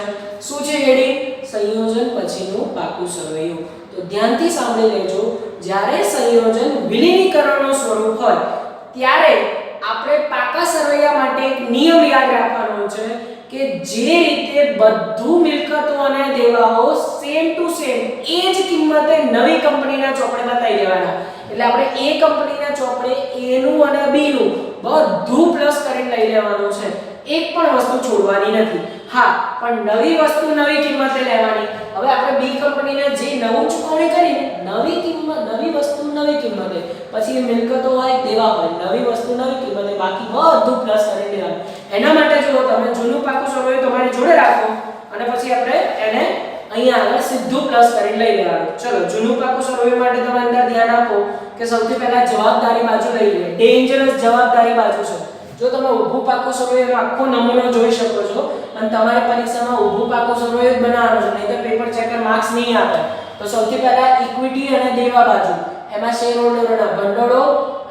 શું છે હેડિંગ? સંયોજન પછીનું પાકું સરવૈયું. તો ધ્યાનથી સાંભળી લેજો. જ્યારે સંયોજન વિલીનીકરણનું સ્વરૂપ હોય ત્યારે આપણે પાકા સરવૈયા માટે એક નિયમ યાદ રાખવાનો છે કે જે રીતે બધું મિલકતો અને દેવાઓ સેમ ટુ સેમ એ જ કિંમતે નવી કંપનીના ચોપડે બતાવી દેવાના. એટલે આપણે એ કંપનીના ચોપડે A નું અને B નું બધું પ્લસ કરીને લઈ લેવાનું છે. એક પણ વસ્તુ છોડવાની નથી. હા, પણ નવી વસ્તુ નવી કિંમતે લેવાની. હવે આપણે B કંપનીને જે નવું ચૂકવણી કરીને નવી વસ્તુ નવી કિંમતે, પછી એ મિલકતો હોય દેવા હોય, નવી વસ્તુ નવી કિંમતે, બાકી બધું પ્લસ કરી દેવાનું. એના માટે જો તમે જૂનું પાકું સરવૈયું તમારી જોડે રાખો અને પછી આપણે એને અહીંયા આગળ સીધું પ્લસ કરીને લઈ લેવાનું. ચલો જૂનું પાકું સરવૈયું માટે તમે અંદર ધ્યાન આપો કે સૌથી પહેલા જવાબદારી બાજુ લઈ લે. ડેન્જરસ જવાબદારી બાજુ છે. જો તમે ઊભું પાકું સરવૈયું આખો નમૂનો જોઈ શકો છો અને તમારે પરીક્ષામાં ઊભું પાકું સરવૈયું જ બનાવવાનું છે, નહીં તો પેપર ચેકર માર્ક્સ નહીં આપે. તો સૌથી પહેલા ઇક્વિટી અને દેવા બાજુ, એમાં શેર હોલ્ડરોના ભંડોળો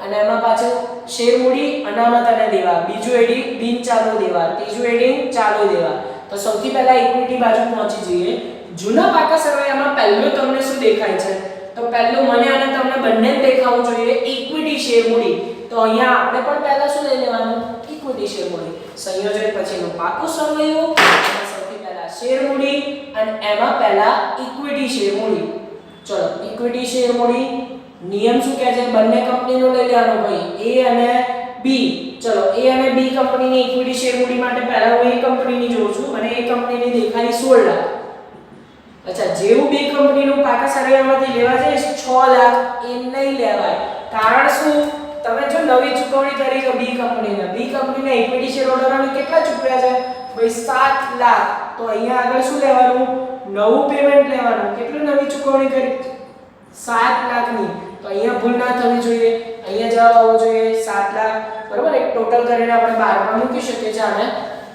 અને એમાં પાછું શેર મૂડી, અનામત અને દેવા. બીજું હેડિંગ બિન ચાલુ દેવા, ત્રીજું હેડિંગ ચાલુ દેવા. તો સૌથી પહેલા ઇક્વિટી બાજુ પહોંચી જઈએ. જૂના પાકા સરવૈયામાં પહેલું તમને શું દેખાય છે? તો પહેલું મને અને તમને બંને જ દેખાવું જોઈએ ઇક્વિટી શેર મૂડી. તો અહીંયા આપણે પણ પહેલા શું લઈ લેવાનું? ઇક્વિટી શેર મૂડી. સંયોજન પછીનું પાકું સરવૈયું, એમાં સૌથી પહેલા શેર મૂડી અને એમાં પહેલા ઇક્વિટી શેર મૂડી. ચલો ઇક્વિટી શેર મૂડી નિયમ શું કહે છે? બંને કંપનીનું લઈ લેવાનું ભાઈ, A અને B. ચલો A અને B કંપનીની ઇક્વિટી શેર મૂડી માટે પહેલા હું A કંપનીની જોઉં છું અને A કંપનીની દેખાડી 16 લાખ. અચ્છા, જેવું B કંપનીનું પાકા સરવૈયામાંથી લેવા જાય 6 લાખ એ નહીં લેવાય. કારણ શું? તમે જો નવી ચૂકવણી કરી તો B કંપનીના ઇક્વિટી શેર હોલ્ડરોને કેટલા ચૂકવ્યા છે ભાઈ? 7 લાખ. તો અહીંયા આગળ શું લેવાનું? નવું પેમેન્ટ લેવાનું. કેટલું નવી ચૂકવણી કરી? 7 લાખની. તો અહીંયા ભૂલ ના થવી જોઈએ. અહીંયા જવાબ આવવો જોઈએ 7 લાખ. બરાબર? એક ટોટલ કરીને આપણે 12 માં મૂકી શકીએ છીએ અને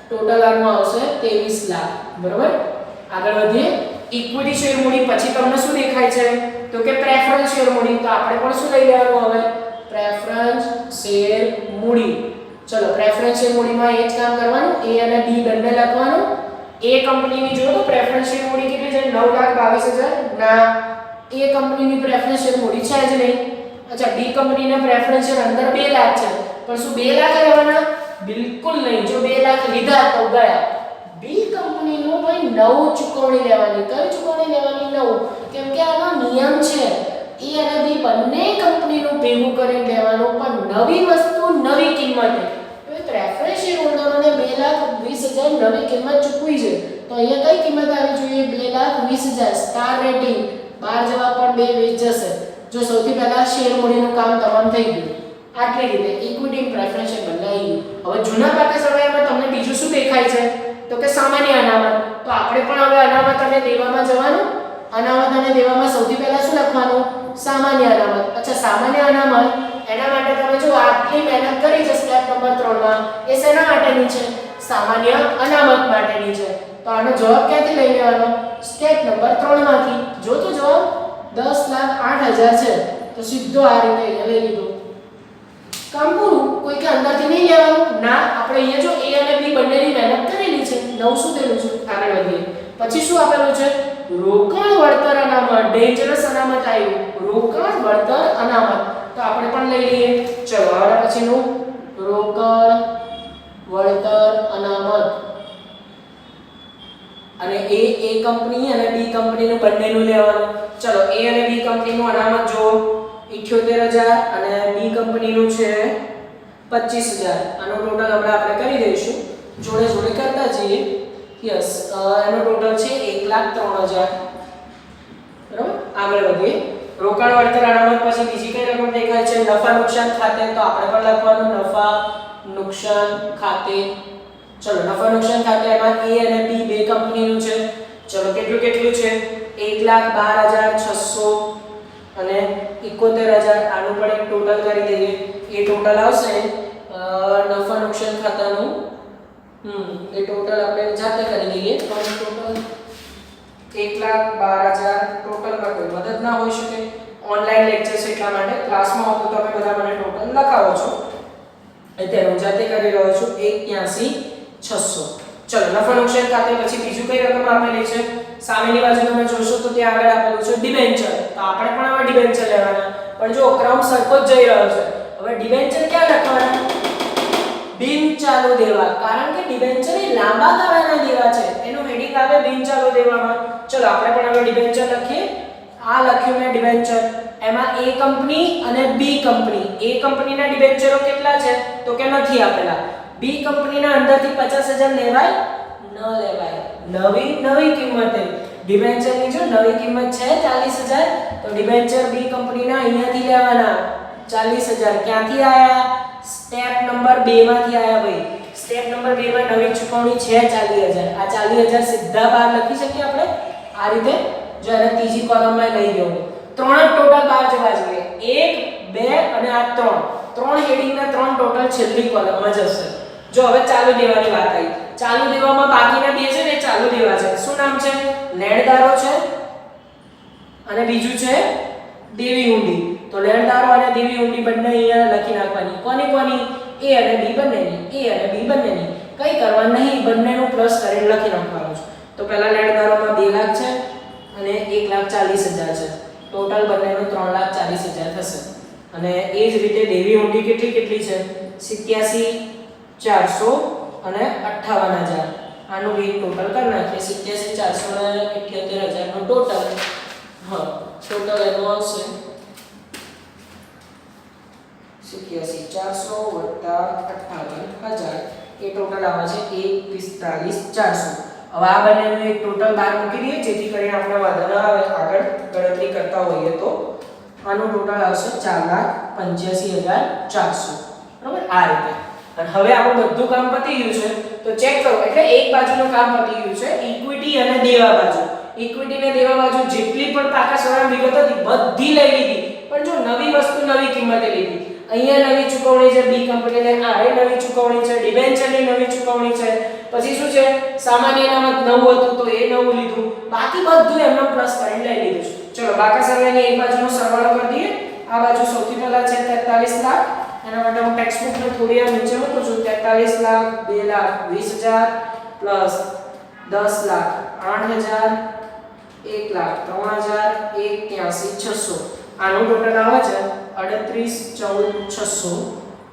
ટોટલ આનું આવશે 23 લાખ. બરાબર? આગળ વધીએ. ઇક્વિટી શેર મૂડી પછી તમને શું દેખાય છે? તો કે પ્રેફરન્સ શેર મૂડી. તો આપણે પણ શું લઈ લેવાનું હવે? પ્રેફરન્સ શેર મૂડી. ચલો પ્રેફરન્સ શેર મૂડીમાં એ જ કામ કરવાનું. A અને B બંને લખવાનું. A કંપનીની જો તો પ્રેફરન્સ શેર મૂડી કેટલી છે? 9,22,000. ના, A કંપનીની પ્રેફરન્સ શેર મૂડી છે જ નહીં. અચ્છા, B કંપનીના પ્રેફરન્સ શેર અંદર 2 લાખ છે. પણ શું 2 લાખ લેવાના? બિલકુલ નહીં. જો 2 લાખ લીધા તો ગયા. B કંપનીનું ભાઈ નવું ચૂકવણી લેવાની. કઈ ચૂકવણી લેવાની? નવું. કેમ કે આનો નિયમ છે A અને B બંને કંપનીનું ભેગું કરીને લેવાનું, પણ નવી વસ્તુ નવી કિંમતે. હવે પ્રેફરન્સ શેર હોલ્ડરોને 2,20,000 નવી કિંમત ચૂકવી છે. તો અહીંયા કઈ કિંમત આવી જોઈએ? 2,20,000. સ્ટાર રેટિંગ 12 જવાબ પણ 2 જશે. જો સૌથી પહેલા શેર મૂડીનું કામ તમામ થઈ ગયું. આટલી રીતે ઇક્વિટી પ્રેફરન્સ શેર બંને આવી ગયું. હવે જૂના પાકા સરવૈયામાં તમને બીજું શું દેખાય છે? તો કે સામાન્ય અનામત. તો આપણે પણ હવે અનામત અને દેવામાં જવાનું. અનામત અને દેવામાં સૌથી પહેલા શું લખવાનું? સામાન્ય અનામત. અચ્છા, સામાન્ય અનામત એના માટે તમે જો આટલી મહેનત કરી છે સ્ટેપ નંબર 3 માં એ શેના માટેની છે? સામાન્ય અનામત માટેની છે. તો આનો જવાબ ક્યાંથી લઈ લેવાનો? સ્ટેપ નંબર 3 માંથી. જો તો જવાબ 10,08,000 છે તો સીધો આ રીતે અહીંયા લઈ લીધો. કામ પૂરું. કોઈ કે અંદરથી નહીં લેવાનું ના, આપણે અહીંયા જો A અને B બંનેની મહેનત કરેલી છે. 9 શું દેલું છે? આગળ વધીએ. પછી શું આપેલું છે? રોકાણ વળતર અનામત. ડેન્જરસ અનામત આવ્યું. રોકાણ વળતર અનામત. તો આપણે પણ લઈ લઈએ. ચલો હવે પછીનું રોકાણ વળતર અનામત. અને A કંપની અને B કંપનીનું બંનેનું લેવાનું. ચલો A અને B કંપનીનું અનામત જો 78000 અને B કંપનીનું છે 25000. આનો ટોટલ હમણાં આપણે કરી દઈશું. જોડે જોડે કરતા જઈએ. યસ, એનો ટોટલ છે 1,03,000. બરાબર? આગળ વધીએ. રોકાણ વળતર અનામત પછી બીજી કઈ રકમ દેખાય છે? નફા નુકસાન ખાતે. તો આપણે પણ લખવાનું નફા નુકસાન ખાતે. ચલો નફા નુકસાન ખાતે એમાં A અને B બે કંપનીનું છે. ચલો કેટલું કેટલું છે? 1,12,600 અને 71,000. આનું પણ એક ટોટલ કરી દઈએ. એ ટોટલ આવશે નફા નુકસાન ખાતાનું. એ ટોટલ આપણે જાતે કરી દઈએ. તો ટોટલ 1,12,000 ટોટલમાં કોઈ મદદ ના હોઈ શકે. ઓનલાઈન લેક્ચર છે એટલા માટે. ક્લાસમાં હોતો તો તમે બધા મને ટોટલ લખાવો છો. એટલે હું જાતે કરી રહ્યો છું 81,600. ચલો નફા નુકસાન ખાતે પછી બીજું કઈ રકમ આપેલી છે? સામેની બાજુ તમે જોશો તો ત્યાં આગળ આપેલું છે ડિબેન્ચર. તો આપણે પણ હવે ડિબેન્ચર લેવાના. પણ જો ક્રમ સરખો જ જઈ રહ્યો છે. હવે ડિબેન્ચર ક્યાં લખવાના? બિન ચાલુ દેવા. કારણ કે ડિબેન્ચર એ લાંબા ગાળાના દેવા છે. એનું હેડિંગ આવે બિન ચાલુ દેવામાં. ચલો આપણે પણ હવે ડિબેન્ચર લખીએ. આ લખ્યું મેં ડિબેન્ચર. એમાં A કંપની અને B કંપની. A કંપનીના ડિબેન્ચરો કેટલા છે? તો કે નથી આપેલા. B કંપનીના અંદરથી 50,000 લેવાય? ન લેવાય. નવી કિંમતે ડિબેન્ચરની જો નવી કિંમત છે 40,000 તો ડિબેન્ચર B કંપનીના અહીંયાથી લેવાના 40,000. ક્યાંથી આયા? સ્ટેપ નંબર 2 માંથી આયા ભાઈ. સ્ટેપ નંબર 2 માં નવી ચૂકવણી છે 40,000. આ 40,000 સીધા બહાર લખી શકીએ આપણે આ રીતે. જો એને ત્રીજી કોલમમાં લઈ ગયો. ત્રણ ટોટલ બહાર જવા જોઈએ. 1 2 અને આ 3 હેડિંગના 3 ટોટલ છેલ્લી કોલમમાં જશે. જો હવે ચાલુ દેવાની વાત આવી. ચાલુ દેવામાં બાકીના બે છે ને ચાલુ દેવા છે. શું નામ છે? લેણદારો છે અને બીજું છે દેવી હુંડી. તો લેણદારો અને દેવી હુંડી બંને અહીંયા લખી નાખવાની. કોની કોની? A અને B બંનેની. A અને B બંનેની. કઈ કરવાનું નહીં, બંનેનું પ્લસ કરીને લખી નાખવાનું છે. તો પહેલા લેણદારોમાં 2 લાખ છે અને 1,40,000 છે. ટોટલ બંનેનું 3,40,000 થશે. અને એ જ રીતે દેવી હુંડી કેટલી છે? 87,400 અને 58,000. આનું બી ટોટલ કરી નાખીએ. 87,400 અને 78,000 નો ટોટલ. ટોટલ એનું આવશે 87,400 વત્તા 58,000. એ ટોટલ આવે છે 1,45,400. હવે આ બંનેનું એક ટોટલ બહાર મૂકી દઈએ જેથી કરીને આપણે વાંધો ન આવે આગળ ગણતરી કરતા હોઈએ તો. આનું ટોટલ આવશે 4,85,400. બરાબર? આ રીતે. અને હવે આપણું બધું કામ પતી ગયું છે તો ચેક કરો. એટલે એક બાજુનું કામ પતી ગયું છે. ઇક્વિટી અને દેવા બાજુ. ઇક્વિટી અને દેવા બાજુ જેટલી પણ પાકા સરળ વિગત હતી બધી લઈ લીધી. પણ જો નવી વસ્તુ નવી કિંમતે લીધી. અહીંયા નવી ચૂકવણી છે B કંપનીને, આ નવી ચૂકવણી છે, ડિબેન્ચરની નવી ચૂકવણી છે. પછી શું છે? સામાન્ય અનામત નવું હતું તો એ નવું લીધું. બાકી બધું એમનો પ્લસ કરીને લઈ લીધું છે. ચલો બાકા સરવાળાની એક બાજુનો સરવાળો કરી દઈએ. આ બાજુ સૌથી પહેલા છે 43 લાખ. એના માટે હું ટેક્સ્ટ બુકને થોડી આ નીચે મૂકું છું. 43 લાખ 2,20,000 પ્લસ 10 લાખ 8,000 1,03,000 81,600. આનું ટોટલ આવે છે 38,14,600.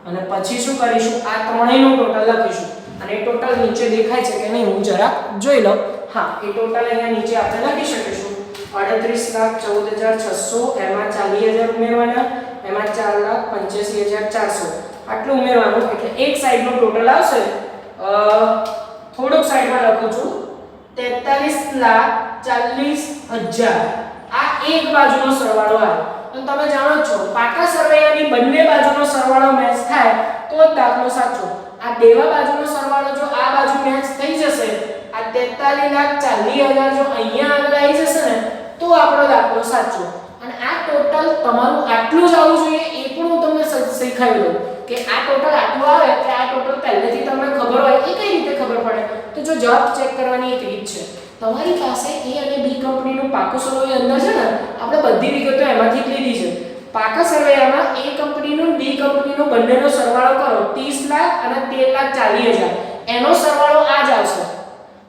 અને પછી શું કરીશું? આ ત્રણેયનું ટોટલ લખીશું. અને એ ટોટલ નીચે દેખાય છે કે નહીં હું જરા જોઈ લઉં. હા, એ ટોટલ અહીંયા નીચે આપણે લખી શકીશું. 38,14,600 એમાં 40,000 ઉમેરવાના, એમાં 4,85,400 આટલું ઉમેરવાનું. એટલે એક સાઈડનું ટોટલ આવશે થોડુંક સાઈડમાં લખું છું 43,40,000. આ એક બાજુનો સરવાળો આવે. અને તમે જાણો છો પાકા સરવૈયાની બંને બાજુનો સરવાળો મેચ થાય તો જ દાખલો સાચો. આ દેવા બાજુનો સરવાળો જો આ બાજુ મેચ થઈ જશે, આ 43,40,000 જો અહીંયા આગળ આવી જશે ને તો આપણો દાખલો સાચો. અને અને આ ટોટલ તમારું આટલું જ આવવું જોઈએ એ પણ હું તમને શીખવાડી દઉં કે આ ટોટલ આટલું આવે કે આ ટોટલ પહેલેથી તમને ખબર હોય એ કઈ રીતે ખબર પડે. તો જો જવાબ ચેક કરવાની એક રીત છે. તમારી પાસે A અને B કંપનીનું પાકું સરવૈયું અંદર છે ને, આપણે બધી વિગતો એમાંથી જ લીધી છે. પાકા સરવૈયામાં A કંપનીનું B કંપનીનું બંનેનો સરવાળો કરો 30 લાખ અને 13,40,000, એનો સરવાળો આ જ આવશે.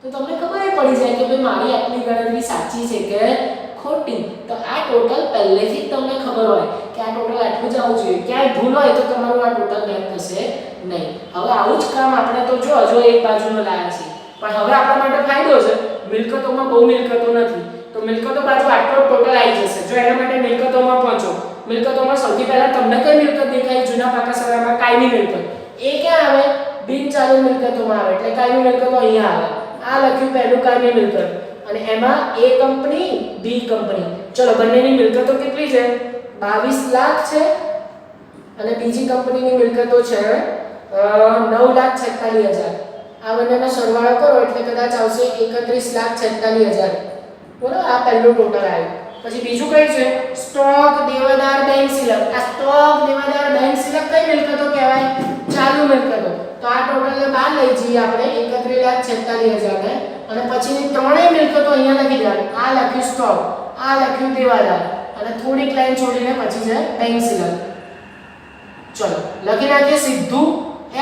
તો તમને ખબર પડી જાય કે ભાઈ મારી આટલી ગણતરી સાચી છે કે ખોટી. તો આ ટોટલ પહેલેથી જ તમને ખબર હોય કે આ ટોટલ આટલું જ આવવું જોઈએ. ક્યાંય ભૂલ હોય તો તમારું આ ટોટલ મેચ થશે નહીં. હવે આવું જ કામ આપણે તો જો હજુ એક બાજુનો લાયા છે, પણ હવે આપણા માટે ફાયદો છે, મિલકતોમાં બહુ મિલકતો નથી, તો મિલકતો બાજુ આટલો ટોટલ આવી જશે. જો એના માટે મિલકતોમાં પહોંચો. મિલકતોમાં સૌથી પહેલા તમને કઈ મિલકત દેખાય? જૂના પાકા સરવૈયામાં કાયમી મિલકત. એ ક્યાં આવે? બિનચાલુ મિલકતોમાં આવે. એટલે કાયમી મિલકતો અહીંયા આવે. આ લખ્યું પહેલું કાયમી મિલકત, અને એમાં A કંપની B કંપની. ચલો બંનેની મિલકતો કેટલી છે? 22 લાખ છે, અને બીજી કંપનીની મિલકતો છે 9,46,000. આ બંનેનો સરવાળો કરો એટલે કદાચ આવશે 31,46,000. બરોબર, આ પહેલું ટોટલ આવ્યું. પછી બીજું કઈ છે? સ્ટોક, દેવાદાર, બેંક સિલક. આ સ્ટોક, દેવાદાર, બેંક સિલક કઈ મિલકતો કહેવાય? ચાલુ મિલકતો. તો આ ટોટલને બહાર લઈ જઈએ આપણે 31,46,000 ને, અને પછીની ત્રણેય મિલકતો અહીંયા લખી દેવાની. આ લખ્યું સ્ટોક, આ લખ્યું દેવાદાર, અને થોડીક લાઈન છોડીને પછી છે બેંક સિલક. ચલો લખી નાખીએ સીધું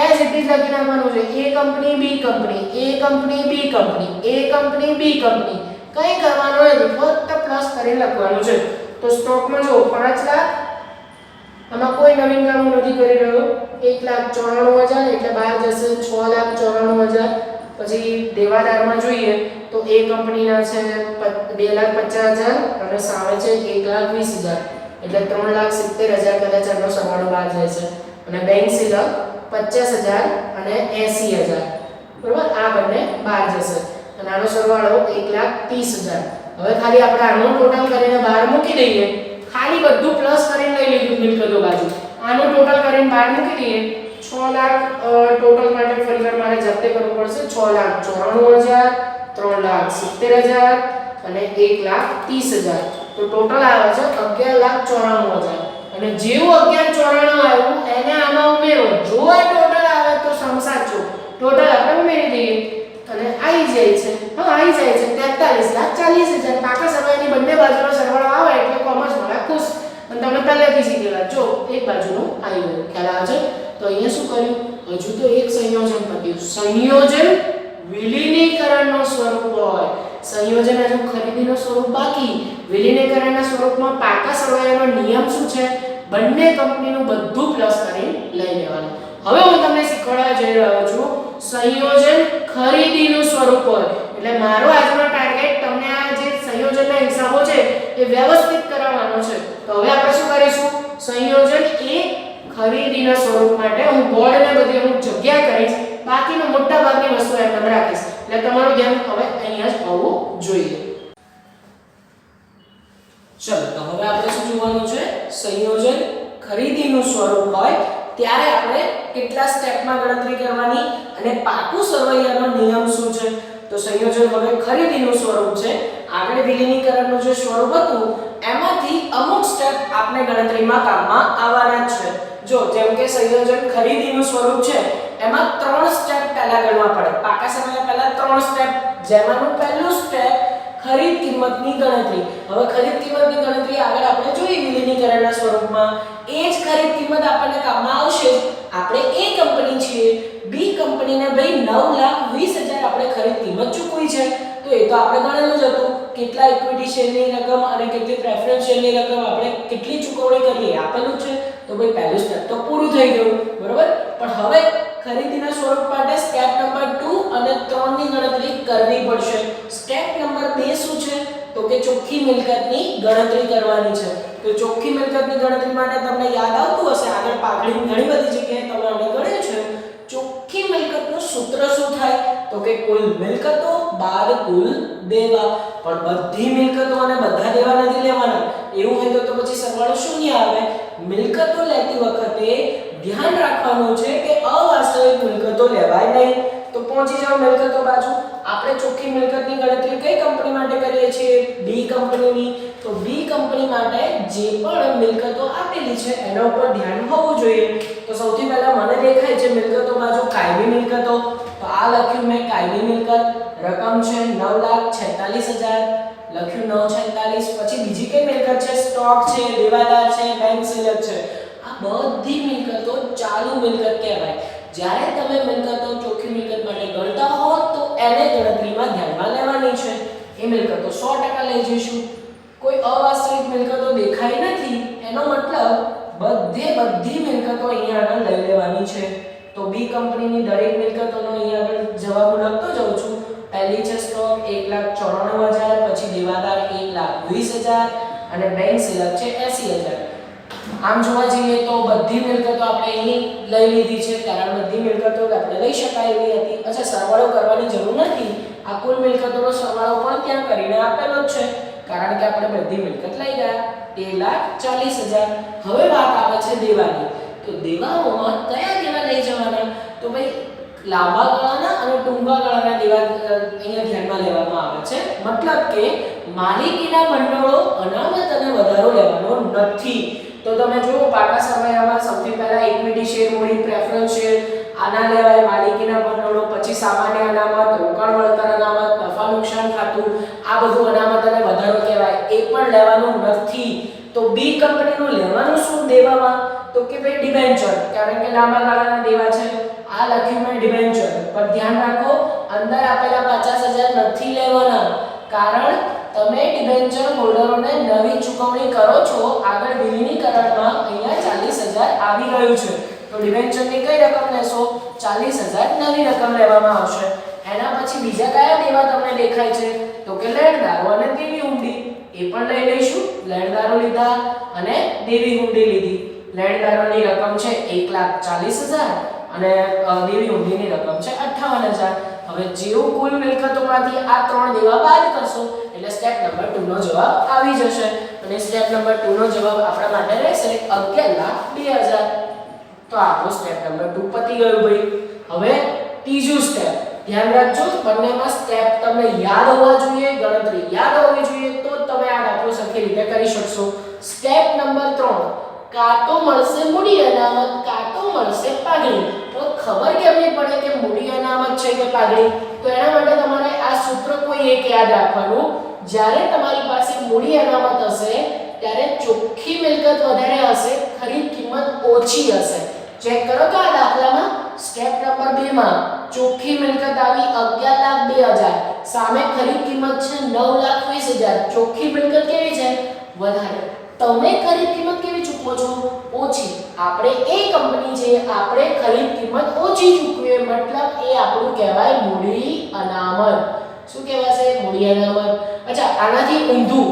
એઝ ઇટ ઇઝ લખી નાખવાનું છે. A company B company, A company B company, A company B company. કઈ કરવાનું નથી, ફક્ત પ્લસ કરીને લખવાનું છે. તો સ્ટોકમાં જો 5 લાખ, આમાં કોઈ નવીન કામ નથી કરી રહ્યો, 1,94,000 એટલે બહાર જશે 6,94,000. પછી દેવાદારમાં જોઈએ તો A કંપનીના છે 2,50,000 અને સામે છે 1,20,000 એટલે 3,70,000 કદાચ આનો સરવાળો બહાર જાય છે. અને બેંક સિલક 50,000 અને 80,000. બરોબર, આ બંને બહાર જશે અને આનો સરવાળો 1,30,000. હવે ખાલી આપણે આનું ટોટલ કરીને બહાર મૂકી દઈએ. ખાલી બધું પ્લસ કરીને લઈ લીધું મિલકતો બાજુ. આનું ટોટલ કરીને બહાર મૂકી દઈએ. 6 લાખ ટોટલ માટે ફરીવાર મારે જાતે કરવું પડશે. 6,94,000, 3,70,000 અને 1,30,000. તો ટોટલ આવે છે 11,94,000. અને જેવું 11,94 આવ્યું એને આમાં ઉમેરો. જો આ ટોટલ આવે તો સમસાચો. ટોટલ આપણે ઉમેરી દઈએ અને આવી જાય છે. હા, આવી જાય છે 43,40,000. પાકા સરવાળાની બંને બાજુનો સરવાળો આવે એટલે કોમર્સ વાળા ખુશ. અને તમને પહેલેથી શીખેલા જો એક બાજુનું આવી ગયું. ખ્યાલ આવે છે? તો અહીંયા શું કર્યું? હજુ તો એક સંયોજન પત્યું. સંયોજન વિલીનીકરણનો સ્વરૂપ હોય. સંયોજન હજુ ખરીદીનો સ્વરૂપ બાકી. વિલીનીકરણના સ્વરૂપમાં પાકા સરવાળાનો નિયમ શું છે? બંને કંપનીનું બધું પ્લસ કરીને લઈ લેવાનું. હવે હું તમને શીખવાડવા જઈ રહ્યો છું સંયોજન ખરીદીનું સ્વરૂપ હોય. એટલે મારો આજનો ટાર્ગેટ તમને આ જે સંયોજનના હિસાબો છે એ વ્યવસ્થિત કરાવવાનો છે. તો હવે આપણે શું કરીશું? સંયોજન એ ખરીદીના સ્વરૂપ માટે હું બોર્ડને બધી અમુક જગ્યા કરીશ, બાકીનો મોટા ભાગની વસ્તુ એમ રાખીશ. એટલે તમારું ધ્યાન હવે અહીંયા જ હોવું જોઈએ. ચલો તો હવે આપણે શું જોવાનું છે? સંયોજન ખરીદીનું સ્વરૂપ હોય ત્યારે આપણે કેટલા સ્ટેપમાં ગણતરી કરવાની અને પાકું સરવૈયાનો નિયમ શું છે? તો સંયોજન હવે ખરીદીનું સ્વરૂપ છે. આગળ વિલીનીકરણનું જે સ્વરૂપ હતું એમાંથી અમુક સ્ટેપ આપણે ગણતરીમાં કામમાં આવવાના જ છે. જો જેમ કે સંયોજન ખરીદીનું સ્વરૂપ છે એમાં 3 સ્ટેપ પહેલા ગણવા પડે. પાકા સરવૈયા પહેલા 3 સ્ટેપ, જેમાંનું પહેલું સ્ટેપ ખરીદ કિંમતની ગણતરી. હવે ખરીદ કિંમતની ગણતરી આગળ આપણે જોઈ વિલીનીકરણના સ્વરૂપમાં. એ જ ખરીદ કિંમત આપણને કામમાં આવશે. આપણે A કંપની છીએ, B કંપનીને ભાઈ 9,20,000 આપણે ખરીદ કિંમત ચૂકવી છે. તો એ તો આપણે ગણેલું જ હતું. કેટલા ઇક્વિટી શેરની રકમ અને કેટલી પ્રેફરન્સ શેરની રકમ આપણે કેટલી ચૂકવણી કરીએ આપેલું છે. તો ભાઈ પહેલું સ્ટેપ તો પૂરું થઈ ગયું, બરોબર. પણ હવે ખરીદીના સ્વરૂપ માટે સ્ટેપ નંબર 2 અને 3 ની ગણતરી કરવી પડશે. સ્ટેપ નંબર 2 શું છે? તો કે ચોખ્ખી મિલકતની ગણતરી કરવાની છે. તો ચોખ્ખી મિલકતની ગણતરી માટે તમને યાદ આવતું હશે, આગળ પાઘડીની ઘણી બધી જગ્યાએ તમે આને ગણ્યું છે. ચોખ્ખી મિલકતનું સૂત્ર શું થાય? તો કે કુલ મિલકતો બાદ કુલ દેવા. પણ બધી મિલકતો અને બધા દેવા નથી લેવાના. એવું હોય તો પછી સરવાળો શૂન્ય આવે. મિલકતો લેતી વખતે ધ્યાન રાખવાનું છે કે અવાસ્તવિક મિલકતો લેવાય નહીં. તો તો પહોંચી જાઓ મિલકતો બાજુ. આપણે ચોખ્ખી મિલકતની ગણતરી કઈ કંપની માટે કરીએ છીએ? બી કંપનીની. તો બી કંપની માટે જે પણ મિલકતો આપેલી છે એના ઉપર ધ્યાન હોવું જોઈએ. તો સૌથી પહેલા મને દેખાય છે મિલકતો બાજુ કાયમી મિલકતો. તો આ લખ્યું મેં કાયમી મિલકત. રકમ છે 9,46,000. લખ્યું 946. પછી બીજી કઈ મિલકત છે? સ્ટોક છે, દેવાદાર છે, બેંક સિલક છે. આ બધી મિલકતો ચાલુ મિલકત કહેવાય. જ્યારે તમે મિલકતો ચોખ્ખી મિલકત માટે ગણતા હો તો એને ગણતરીમાં ધ્યાનમાં લેવાની છે. એ મિલકતો 100% લઈ જઈશું. કોઈ અવાસ્તવિક મિલકતો દેખાઈ નથી એનો મતલબ બધી મિલકતો અહીંયા આગળ લઈ લેવાની છે. તો બી કંપનીની દરેક મિલકતોનો અહીંયા આગળ જવાબ હું લખતો જાઉં છું. પહેલી છે સ્ટોક 1,94,000, પછી દેવાદાર 1,20,000 અને બેંક સિલક છે 80,000. આમ જોવા જઈએ તો બધી મિલકતો આપણે અહીં લઈ લીધી છે કારણ બધી મિલકતો આપણે લઈ શકાય એવી હતી. અચ્છા, સરવાળો કરવાની જરૂર નથી. આ કુલ મિલકતોનો સરવાળો પણ ત્યાં કરીને આપેલો જ છે કારણ કે આપણે બધી મિલકત લઈ ગયા 13,40,000. હવે વાત આવે છે દેવાની. તો દેવાઓમાં કયા દેવા લઈ જવાના? તો ભાઈ લાંબા ગાળાના અને ટૂંકા ગાળાના દેવા અહીંયા ધ્યાનમાં લેવામાં આવે છે. મતલબ કે માલિકીના ભંડોળો અનામત અને વધારો લેવાનો નથી. તો તમે જુઓ પાકા સરવૈયામાં સૌથી પહેલા ઇક્વિટી શેર, મૂડી, પ્રેફરન્સ શેર આના લેવાય માલિકીના ભંડોળો. પછી સામાન્ય અનામત, રોકાણ વળતર અનામત, નફા નુકસાન ખાતું, આ બધું અનામત અને વધારો કહેવાય. એ પણ લેવાનું નથી. તો બી કંપનીનું લેવાનું શું દેવામાં? તો કે ભાઈ ડિબેન્ચર, કારણ કે લાંબા ગાળાના દેવા છે. આ લખ્યું મેં ડિબેન્ચર. પર ધ્યાન રાખો અંદર આપેલા 50,000 નથી લેવાના કારણ તમે ડિબેન્ચર હોલ્ડરોને નવી ચૂકવણી કરો છો. આગળ વિલીનીકરણમાં અહીંયા 40,000 આવી ગયું છે. તો ડિબેન્ચરની કઈ રકમ લેશો? 40,000 નવી રકમ લેવામાં આવશે. એના પછી બીજા કયા દેવા તમને દેખાય છે? તો કે લેણદારો અને દેવી હુંડી. એ પણ લઈ લઈશું. લેણદારો લીધા અને દેવી હુંડી લીધી. લેણદારોની રકમ છે 1,40,000 અને દેવી હુંડીની રકમ છે 58,000. હવે જેવું કુલ મિલકતોમાંથી આ ત્રણ દેવા બાદ કરશો એટલે સ્ટેપ નંબર 2 નો જવાબ આવી જશે. અને સ્ટેપ નંબર 2 નો જવાબ આપણા માટે રહેશે 11,02,000. તો આપણો સ્ટેપ નંબર 2 પતી ગયું ભાઈ. હવે ત્રીજું સ્ટેપ ધ્યાન રાખજો. બંનેમાં સ્ટેપ તમને યાદ હોવા જોઈએ, ગણતરી યાદ હોવી જોઈએ તો તમે આ દાખલો સરખી રીતે કરી શકશો. સ્ટેપ નંબર 3 કાં તો મળશે મૂડી અનામત, કાં તો મળશે પાઘડી. તો ખબર કેમ નહીં પડે કે મૂડી અનામત છે કે પાઘડી? તો એના માટે તમારે આ સૂત્ર કોઈ એક યાદ રાખવાનું. જ્યારે તમારી પાસે મૂડી અનામત હશે ત્યારે ચોખ્ખી મિલકત વધારે હશે, ખરીદ કિંમત ઓછી હશે. ચેક કરો તો આ દાખલામાં સ્ટેપ નંબર 2 માં ચોખ્ખી મિલકત આવી 11,02,000, સામે ખરીદ કિંમત છે 9,20,000. ચોખ્ખી મિલકત કેવી છે? વધારે. તમે ખરીદ કિંમત કેવી ચૂકવો છો? ઓછી. આપણે એ કંપની છે, આપણે ખરીદ કિંમત ઓછી ચૂકવીએ મતલબ એ આપણું કહેવાય મૂડી અનામત. શું કહેવાશે? મૂડી અનામત. અચ્છા, આનાથી ઊંધું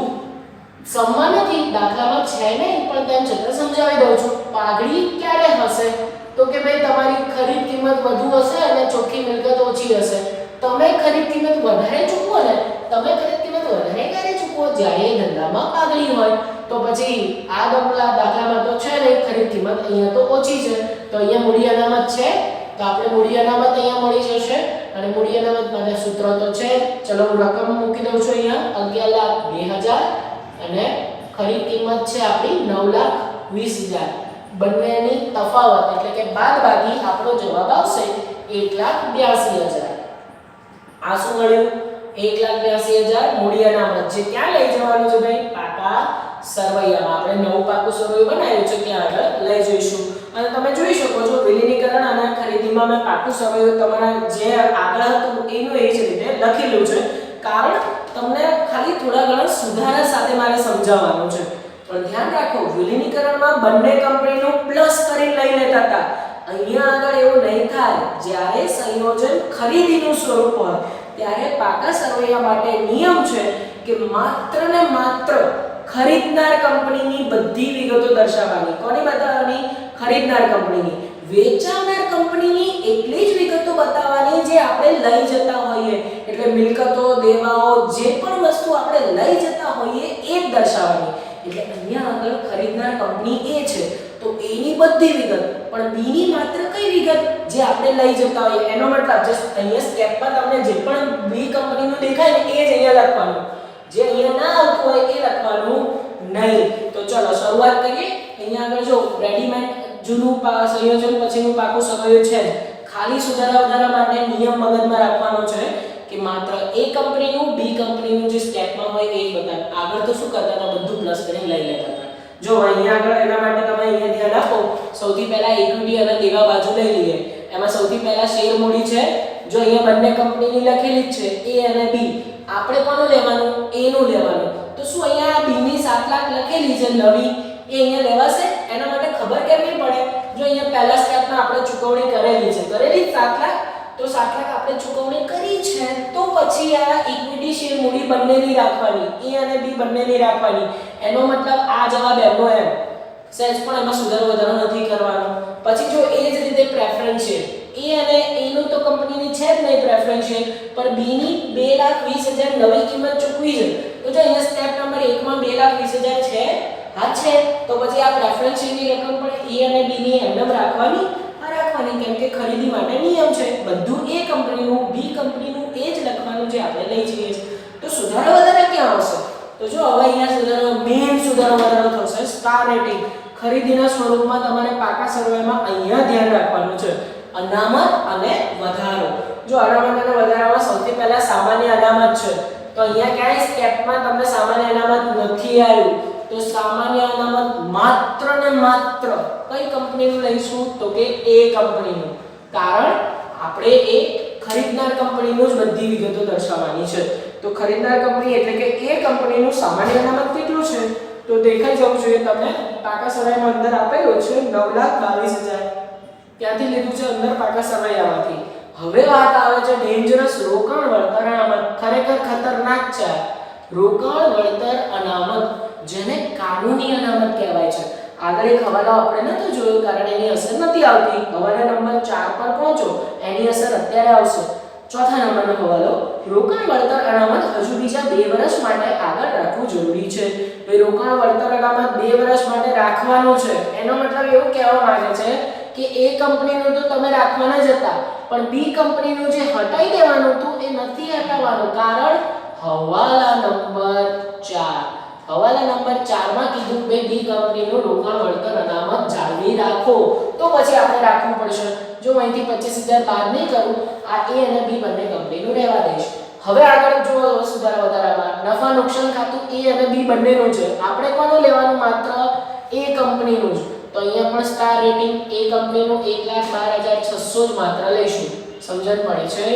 સમ્માન નથી દાખલામાં છે નહીં પણ તેમ છતાં સમજાવી દઉં છું. પાઘડી ક્યારે હશે? તો કે ભાઈ તમારી ખરીદ કિંમત વધુ હશે અને ચોખ્ખી મિલકત ઓછી હશે. તમે ખરીદ કિંમત વધારે ચૂકવો ને, તમે ખરીદ કિંમત વધારે ક્યારે ચૂકવો? જ્યારે ધંધામાં પાઘડી હોય. તો પછી આ દાખલામાં તો છે ને ખરીદ કિંમત અહીંયા તો ઓછી છે. તો અહીંયા મૂડી અનામત છે તો આપણે મૂડી અનામત અહીંયા મળી જશે. અને મૂડી અનામત માટે સૂત્ર તો છે. ચલો હું રકમ મૂકી દઉં છું અહીંયા 11,02,000 અને ખરીદ કિંમત છે આપણી 9,20,000. બંનેની તફાવત એટલે કે બાદબાકી આપણો જવાબ આવશે 1,82,000. આ શું મળ્યું? 1,82,000 મૂડી અનામત જે ક્યાં લઈ જવાનું છે ભાઈ? પાકા સરવૈયામાં. આપણે નવું પાકું સરવૈયું બનાવ્યું છે ત્યાં આગળ લઈ જઈશું. અને તમે જોઈ શકો છો વિલીનીકરણ અને ખરીદીમાં મેં પાકું સરવૈયું તમારા જે આગળ હતું એનું એ જ રીતે લખેલું છે કારણ તમને ખાલી થોડા ઘણા સુધારા સાથે મારે સમજાવવાનું છે. પણ ધ્યાન રાખો વિલીનીકરણમાં બંને કંપનીનું પ્લસ કરીને લઈ લેતા હતા. અહીંયા આગળ એવું નહીં થાય. જ્યારે સંયોજન ખરીદીનું સ્વરૂપ હોય ત્યારે પાકા સરવૈયા માટે નિયમ છે કે માત્ર ને માત્ર ખરીદનાર કંપનીની બધી વિગતો દર્શાવવાની. કોની બતાવવાની? ખરીદનાર કંપનીની. વેચાનાર કંપનીની એટલી જ વિગતો બતાવવાની જે આપણે લઈ જતા હોઈએ. એટલે મિલકતો, દેવાઓ જે પણ વસ્તુ આપણે લઈ જતા હોઈએ એ જ દર્શાવવાની. એટલે અહીંયા આગળ ખરીદનાર કંપની એ છે તો એની બધી વિગત પણ B ની માત્ર કઈ વિગત જે આપણે લઈ જતા હોઈએ, એનો મતલબ જસ્ટ અહીંયા સ્ટેપમાં તમને જે પણ B કંપનીનું દેખાય ને એ જ અહીંયા લખવાનું, જે અહીંયા ના આવતું હોય એ લખવાનું નહીં. તો ચલો શરૂઆત કરીએ. અહીંયા આગળ જો રેડીમેડ જૂનું સંયોજન પછીનું પાકું સગાયું છે. ખાલી સુધારા વધારા માટે નિયમ મગજમાં રાખવાનો છે કે માત્ર A કંપનીનું B કંપનીનું જે સ્ટેપમાં હોય એ જ બતાવે. આગળ તો શું કરતા હતા, બધું પ્લસ કરીને લઈ લેતા હતા. જો અહીંયા આગળ એના માટે તમે અહીંયા ધ્યાન આપો. સૌથી પહેલા ઇક્વિટી અને દેવા બાજુ લઈ લઈએ. એમાં સૌથી પહેલા શેર મૂડી છે. જો અહીંયા બંને કંપનીની લખેલી જ છે A અને B. આપણે કોનું લેવાનું, A નું લેવાનું. તો શું અહીંયા B ની 7 લાખ લખેલી છે નવી, એ અહીંયા લેવાશે? એના માટે ખબર કેમ નહીં પડે? જો અહીંયા પહેલા સ્ટેપમાં આપણે ચૂકવણી કરેલી છે, કરેલી 7 લાખ, તો 7 લાખ આપણે ચૂકવણી કરી છે, તો પછી આ ઇક્વિટી શેર મૂડી બંનેની રાખવાની, A અને B બંનેની રાખવાની. એનો મતલબ આ જવાબ એમનો એમ, સહેજ પણ એમાં સુધારો વધારો નથી કરવાનો. પછી જો એ જ રીતે પ્રેફરન્શિયલ, A અને A નું તો કંપનીની છે જ નહીં પ્રેફરન્શિયલ, પણ B ની 2,20,000 નવી કિંમત ચૂકવી છે. તો જો અહીંયા સ્ટેપ નંબર 1 માં 2,20,000 છે, હા છે, તો પછી આ પ્રેફરન્શિયલની રકમ પણ A અને B ની એમનેમ રાખવાની, રાખવાની, કેમ કે ખરીદી માટે નિયમ છે. બધું A કંપનીનું B કંપનીનું એ જ લખવાનું જે આપણે લઈ જઈએ છીએ. તો સુધારો વધારો ક્યાં આવશે? તો જો હવે અહીંયા સુધારો, મેઈન સુધારો વધારો થશે સ્ટાર રેટિંગ. ખરીદીના સ્વરૂપમાં તમારે પાકા સરવાળામાં અહીંયા ધ્યાન રાખવાનું છે, અનામત અને વધારો. જો અનામત અને વધારામાં સૌથી પહેલા સામાન્ય અનામત છે. તો અહીંયા ક્યાંય સ્ટેપમાં તમને સામાન્ય અનામત નથી આવ્યું. તો સામાન્ય અનામત માત્ર ને માત્ર કઈ કંપનીનું લઈશું? તો કે A કંપનીનું. કારણ આપણે એ ખરીદનાર કંપનીનું જ બધી વિગતો દર્શાવવાની છે. તો ખરીદનાર કંપની એટલે કે A કંપનીનું સામાન્ય અનામત કેટલું છે? તો દેખાઈ જવું જોઈએ તમને. પાકા સરવાળામાં અંદર આપેલું છે 9,22,000. ક્યાંથી લીધું છે? અંદર પાકા સરવાળામાંથી. હવે વાત આવે છે ડેન્જરસ રોકાણ વળતર અનામત. ખરેખર ખતરનાક છે રોકાણ વળતર અનામત, જેને કાનૂની અનામત કહેવાય છે. આગળ એક હવાલો આપણે નતો જોયો, કારણ એની અસર નથી આવતી. હવાલા નંબર 4 પર પહોંચો, એની અસર અત્યારે આવશે. ચોથા નંબરનો હવાલો, રોકાણ વળતર અનામત હજુ બીજા 2 વર્ષ માટે આગળ રાખવું જરૂરી છે. ભાઈ રોકાણ વળતર અનામત 2 વર્ષ માટે રાખવાનું છે. એનો મતલબ એવું કહેવા માંગે છે કે A કંપનીનું તો તમે રાખવાના જ હતા, પણ B કંપનીનું જે હટાઈ દેવાનું હતું એ નથી હટાવવાનું. કારણ હવાલા નંબર 4. હવાલા નંબર 4 માં કીધું કે B કંપનીનું રોકાણ વળતર અનામત જાળવી રાખો. તો પછી આપણે રાખવું પડશે. જો અહીંથી 25,000 બાદ નહીં કરું, આ A અને B બંને કંપનીનું રહેવા દઈશ. હવે આગળ જો સુધારા વધારામાં નફા નુકસાન ખાતું A અને B બંનેનું છે. આપણે કોનું લેવાનું? માત્ર A કંપનીનું જ. તો અહીંયા પણ સ્ટાર રેટિંગ A કંપનીનું 1,12,600 જ માત્ર લઈશું. સમજણ પડી છે?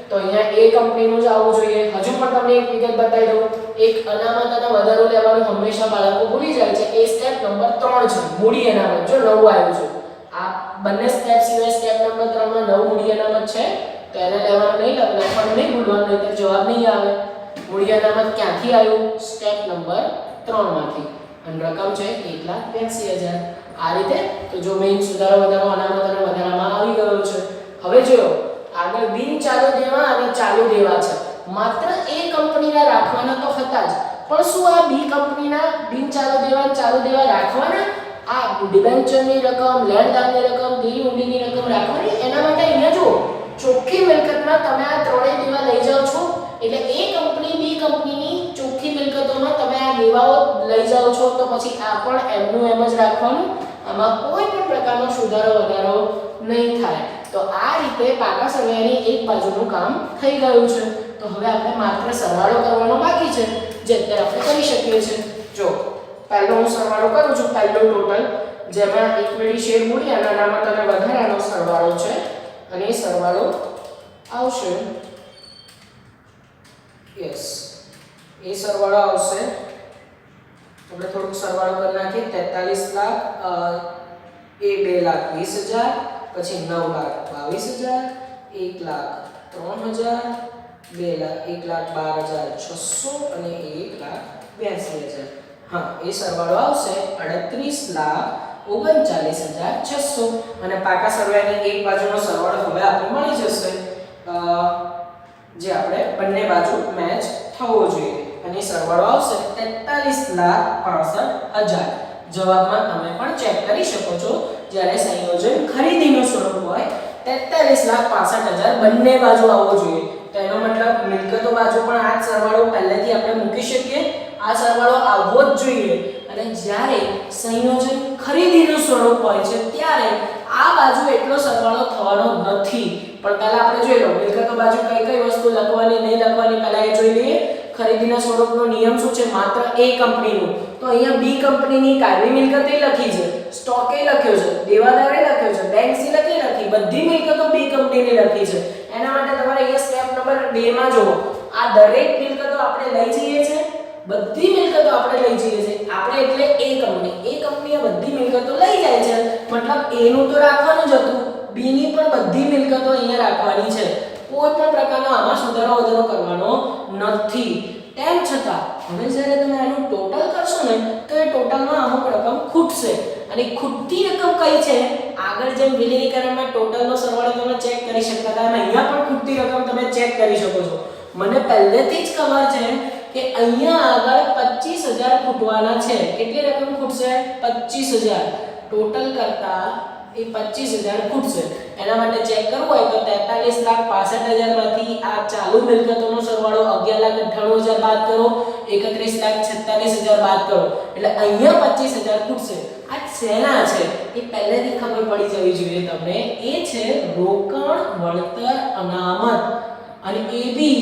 તો અહીંયા A કંપનીનું જ આવવું જોઈએ. હજુ પણ તમને એક વિગત બતાવી દઉં. એક અનામત અને વધારો લેવાનું હંમેશા બાળકો ભૂલી જાય છે. એ સ્ટેપ નંબર 3 છે, મૂડી અનામત. જો નવું આવ્યું છે, આ બંને સ્ટેપ સિવાય સ્ટેપ નંબર 3 માં નવું મૂડી અનામત છે, તો એને લેવાનું નહીં, લખવાનું નહીં, ભૂલવાનું નહીં, તો જવાબ નહીં આવે. મૂડી અનામત ક્યાંથી આવ્યું? સ્ટેપ નંબર 3 માંથી. અને રકમ છે 1,82,000. આ રીતે તો જો મેઈન સુધારો વધારો અનામત અને વધારામાં આવી ગયો છે. હવે જો આગળ બિન ચાલુ દેવા અને ચાલુ દેવા છે. માત્ર A કંપનીના રાખવાના તો હતા જ, પણ શું આ B કંપનીના બિન ચાલુ દેવા અને ચાલુ દેવા રાખવાના? આ ડિબેન્ચરની રકમ, લેણદારની રકમ, દેવી ઊંડીની રકમ રાખવાની. એના માટે અહીંયા જો ચોખ્ખી મિલકતમાં તમે આ ત્રણેય દેવા લઈ જાઓ છો, એટલે A કંપની B કંપનીની ચોખ્ખી મિલકતોમાં તમે આ દેવાઓ લઈ જાઓ છો, તો પછી આ પણ એમનું એમ જ રાખવાનું. આમાં કોઈ પણ પ્રકારનો સુધારો વધારો નહીં થાય. તો આ રીતે પાકા સરવાળાની એક બાજુનું કામ થઈ ગયું છે. તો હવે આપણે માત્ર સરવાળો કરવાનો બાકી છે, જે અત્યારે આપણે કરી શકીએ છીએ. જો પહેલો હું સરવાળો કરું છું, પહેલો ટોટલ, જેમાં ઇક્વિટી શેર મૂડી અને અનામત અને વધારાનો સરવાળો છે, અને એ સરવાળો આવશે, યસ, એ સરવાળો આવશે. આપણે થોડુંક સરવાળો કરી નાખીએ. 43 લાખ, એ 2,20,000, પછી 9,22,000, 1,03,000, 1,12,600 અને 1,82,000. હા, એ સરવાળો આવશે 38,39,600. અને પાકા સરવાળાની એક બાજુનો સરવાળો હવે આપણે મળી જશે, જે આપણે બંને બાજુ મેચ થવો જોઈએ, અને સરવાળો આવશે 43,65,000. જવાબમાં તમે પણ ચેક કરી શકો છો. જ્યારે સંયોજન ખરીદીનું સ્વરૂપ હોય 43,65,000 બંને બાજુ આવવો જોઈએ. તો એનો મતલબ મિલકતો બાજુ પણ આ જ સરવાળો પહેલેથી આપણે મૂકી શકીએ. આ સરવાળો આવવો જ જોઈએ. અને જ્યારે સંયોજન ખરીદીનું સ્વરૂપ હોય છે ત્યારે આ બાજુ એટલો સરવાળો થવાનો નથી. પણ પહેલા આપણે જોઈ લો મિલકતો બાજુ કઈ કઈ વસ્તુ લખવાની નહીં લખવાની પહેલા એ જોઈ લઈએ. ખરીદીના સ્વરૂપનો નિયમ શું છે? માત્ર એ કંપનીનું. તો અહીંયા બી કંપનીની કાયમી મિલકત એ લખી છે, સ્ટોક એ લખ્યો છે, દેવાદાર એ લખ્યો છે, બેંક સિલક એ લખી, બધી મિલકતો બી કંપનીની લખી છે. એના માટે તમારે અહીંયા સ્ટેપ નંબર 2 માં જુઓ. આ દરેક મિલકતો આપણે લઈ જઈએ છે, બધી મિલકતો આપણે લઈ જઈએ છે. આપણે એટલે એ કંપની આ બધી મિલકતો લઈ જાય છે. મતલબ એ નું તો રાખવાનું જ હતું, બી ની પણ બધી મિલકતો અહીંયા રાખવાની છે. કોઈ પણ પ્રકારનો આમાં સુધારો વધારો કરવાનો નથી. તેમ છતાં હવે જ્યારે તમે આનું ટોટલ કરશો ને તો એ ટોટલમાં અમુક રકમ ખૂટશે. અને ખૂટતી રકમ કઈ છે? આગળ જેમ વિલીનીકરણમાં ટોટલનો સરવાળો તમે ચેક કરી શકતા હતા અને અહીંયા પણ ખૂટતી રકમ તમે ચેક કરી શકો છો. મને પહેલેથી જ ખબર છે કે અહીંયા આગળ 25,000 ખૂટવાના છે. કેટલી રકમ ખૂટશે? 25,000. ટોટલ કરતા એ 25,000 ખૂટશે. એના માટે ચેક કરવું હોય તો 43,65,000 માંથી આ ચાલુ મિલકતોનો સરવાળો 11,98,000 બાદ કરો, 31,46,000 બાદ કરો, એટલે અહીંયા 25,000 ખૂટશે. આ શેના છે એ પહેલેથી ખબર પડી જવી જોઈએ તમને. એ છે રોકડ વળતર અનામત. અને એ બી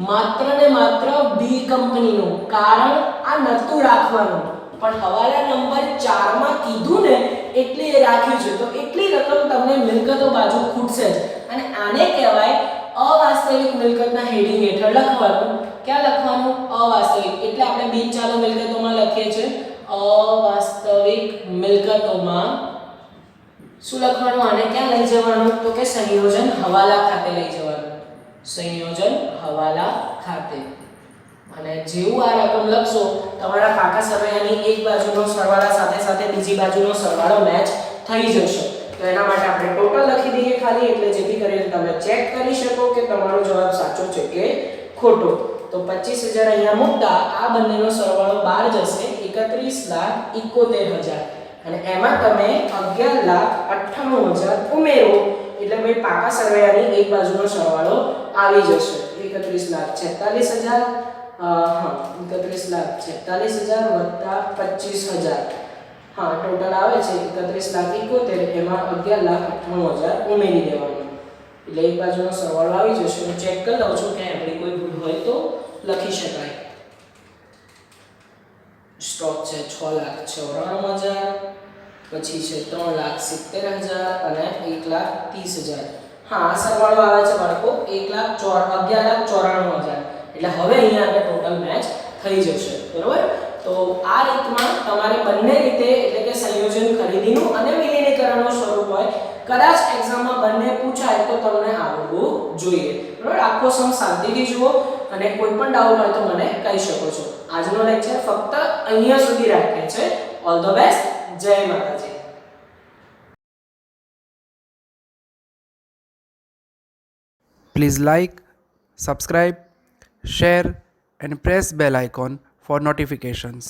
માત્ર ને માત્ર બી કંપનીનું. કારણ આ નતું રાખવાનું, પણ હવાલા નંબર 4 માં કીધું ને એટલી એ રાખ્યું છે. તો એટલી રકમ તમને મિલકતો બાજુ ખૂટશે જ. અને આને કહેવાય અવાસ્તવિક મિલકતના હેડિંગ હેઠળ લખવાનું. ક્યાં લખવાનું? અવાસ્તવિક. એટલે આપણે બિનચાલુ મિલકતોમાં લખીએ છીએ અવાસ્તવિક મિલકતોમાં. શું લખવાનું? આને ક્યાં લઈ જવાનું? તો કે સંયોજન હવાલા ખાતે લઈ જવાનું. સંયોજન હવાલા ખાતે. અને જેવું આ રકમ લખશો તમારા પાકા સરવાળાની એક બાજુનો સરવાળા સાથે સાથે બીજી બાજુનો સરવાળો મેચ થઈ જશે. તો એના માટે આપણે ટોટલ લખી દઈએ ખાલી, એટલે જેથી કરીને તમે ચેક કરી શકો કે તમારો જવાબ સાચો છે કે ખોટો. તો 25,000 અહીંયા મૂકતા આ બંનેનો સરવાળો બહાર જશે 31,71,000. અને એમાં તમે 11,98,000 ઉમેરો એટલે ભાઈ પાકા સરવાળાની એક બાજુનો સરવાળો આવી જશે 31,46,000. 31,46,000 વત્તા 25,000. હા, ટોટલ આવે છે 31,71,000. એમાં 11,98,000 ઉમેરી દેવાનું એટલે એક બાજુનો સરવાળો આવી જશે. હું ચેક કરી લઉં છું કે આપણી કોઈ ભૂલ હોય તો લખી શકાય. સ્ટોક છે 6,94,000, પછી છે 3,70,000 અને 1,30,000. હા, આ સરવાળો આવે છે બાળકો 11,94,000. એટલે હવે અહીંયા આપણે ટોટલ મેચ થઈ જશે. બરોબર? તો આ રીતમાં તમારે બંને રીતે એટલે કે સંયોજન ખરીદીનું અને વિલીનીકરણનું સ્વરૂપ હોય, કદાચ એક્ઝામમાં બંને પૂછાય તો તમને આવડવું જોઈએ. બરોબર? આખો સમ શાંતિથી જુઓ અને કોઈ પણ ડાઉટ હોય તો મને કહી શકો છો. આજનો લેક્ચર ફક્ત અહીંયા સુધી રાખીએ છે. All the best. જય માતાજી. Please like, subscribe, share and press bell icon for notifications.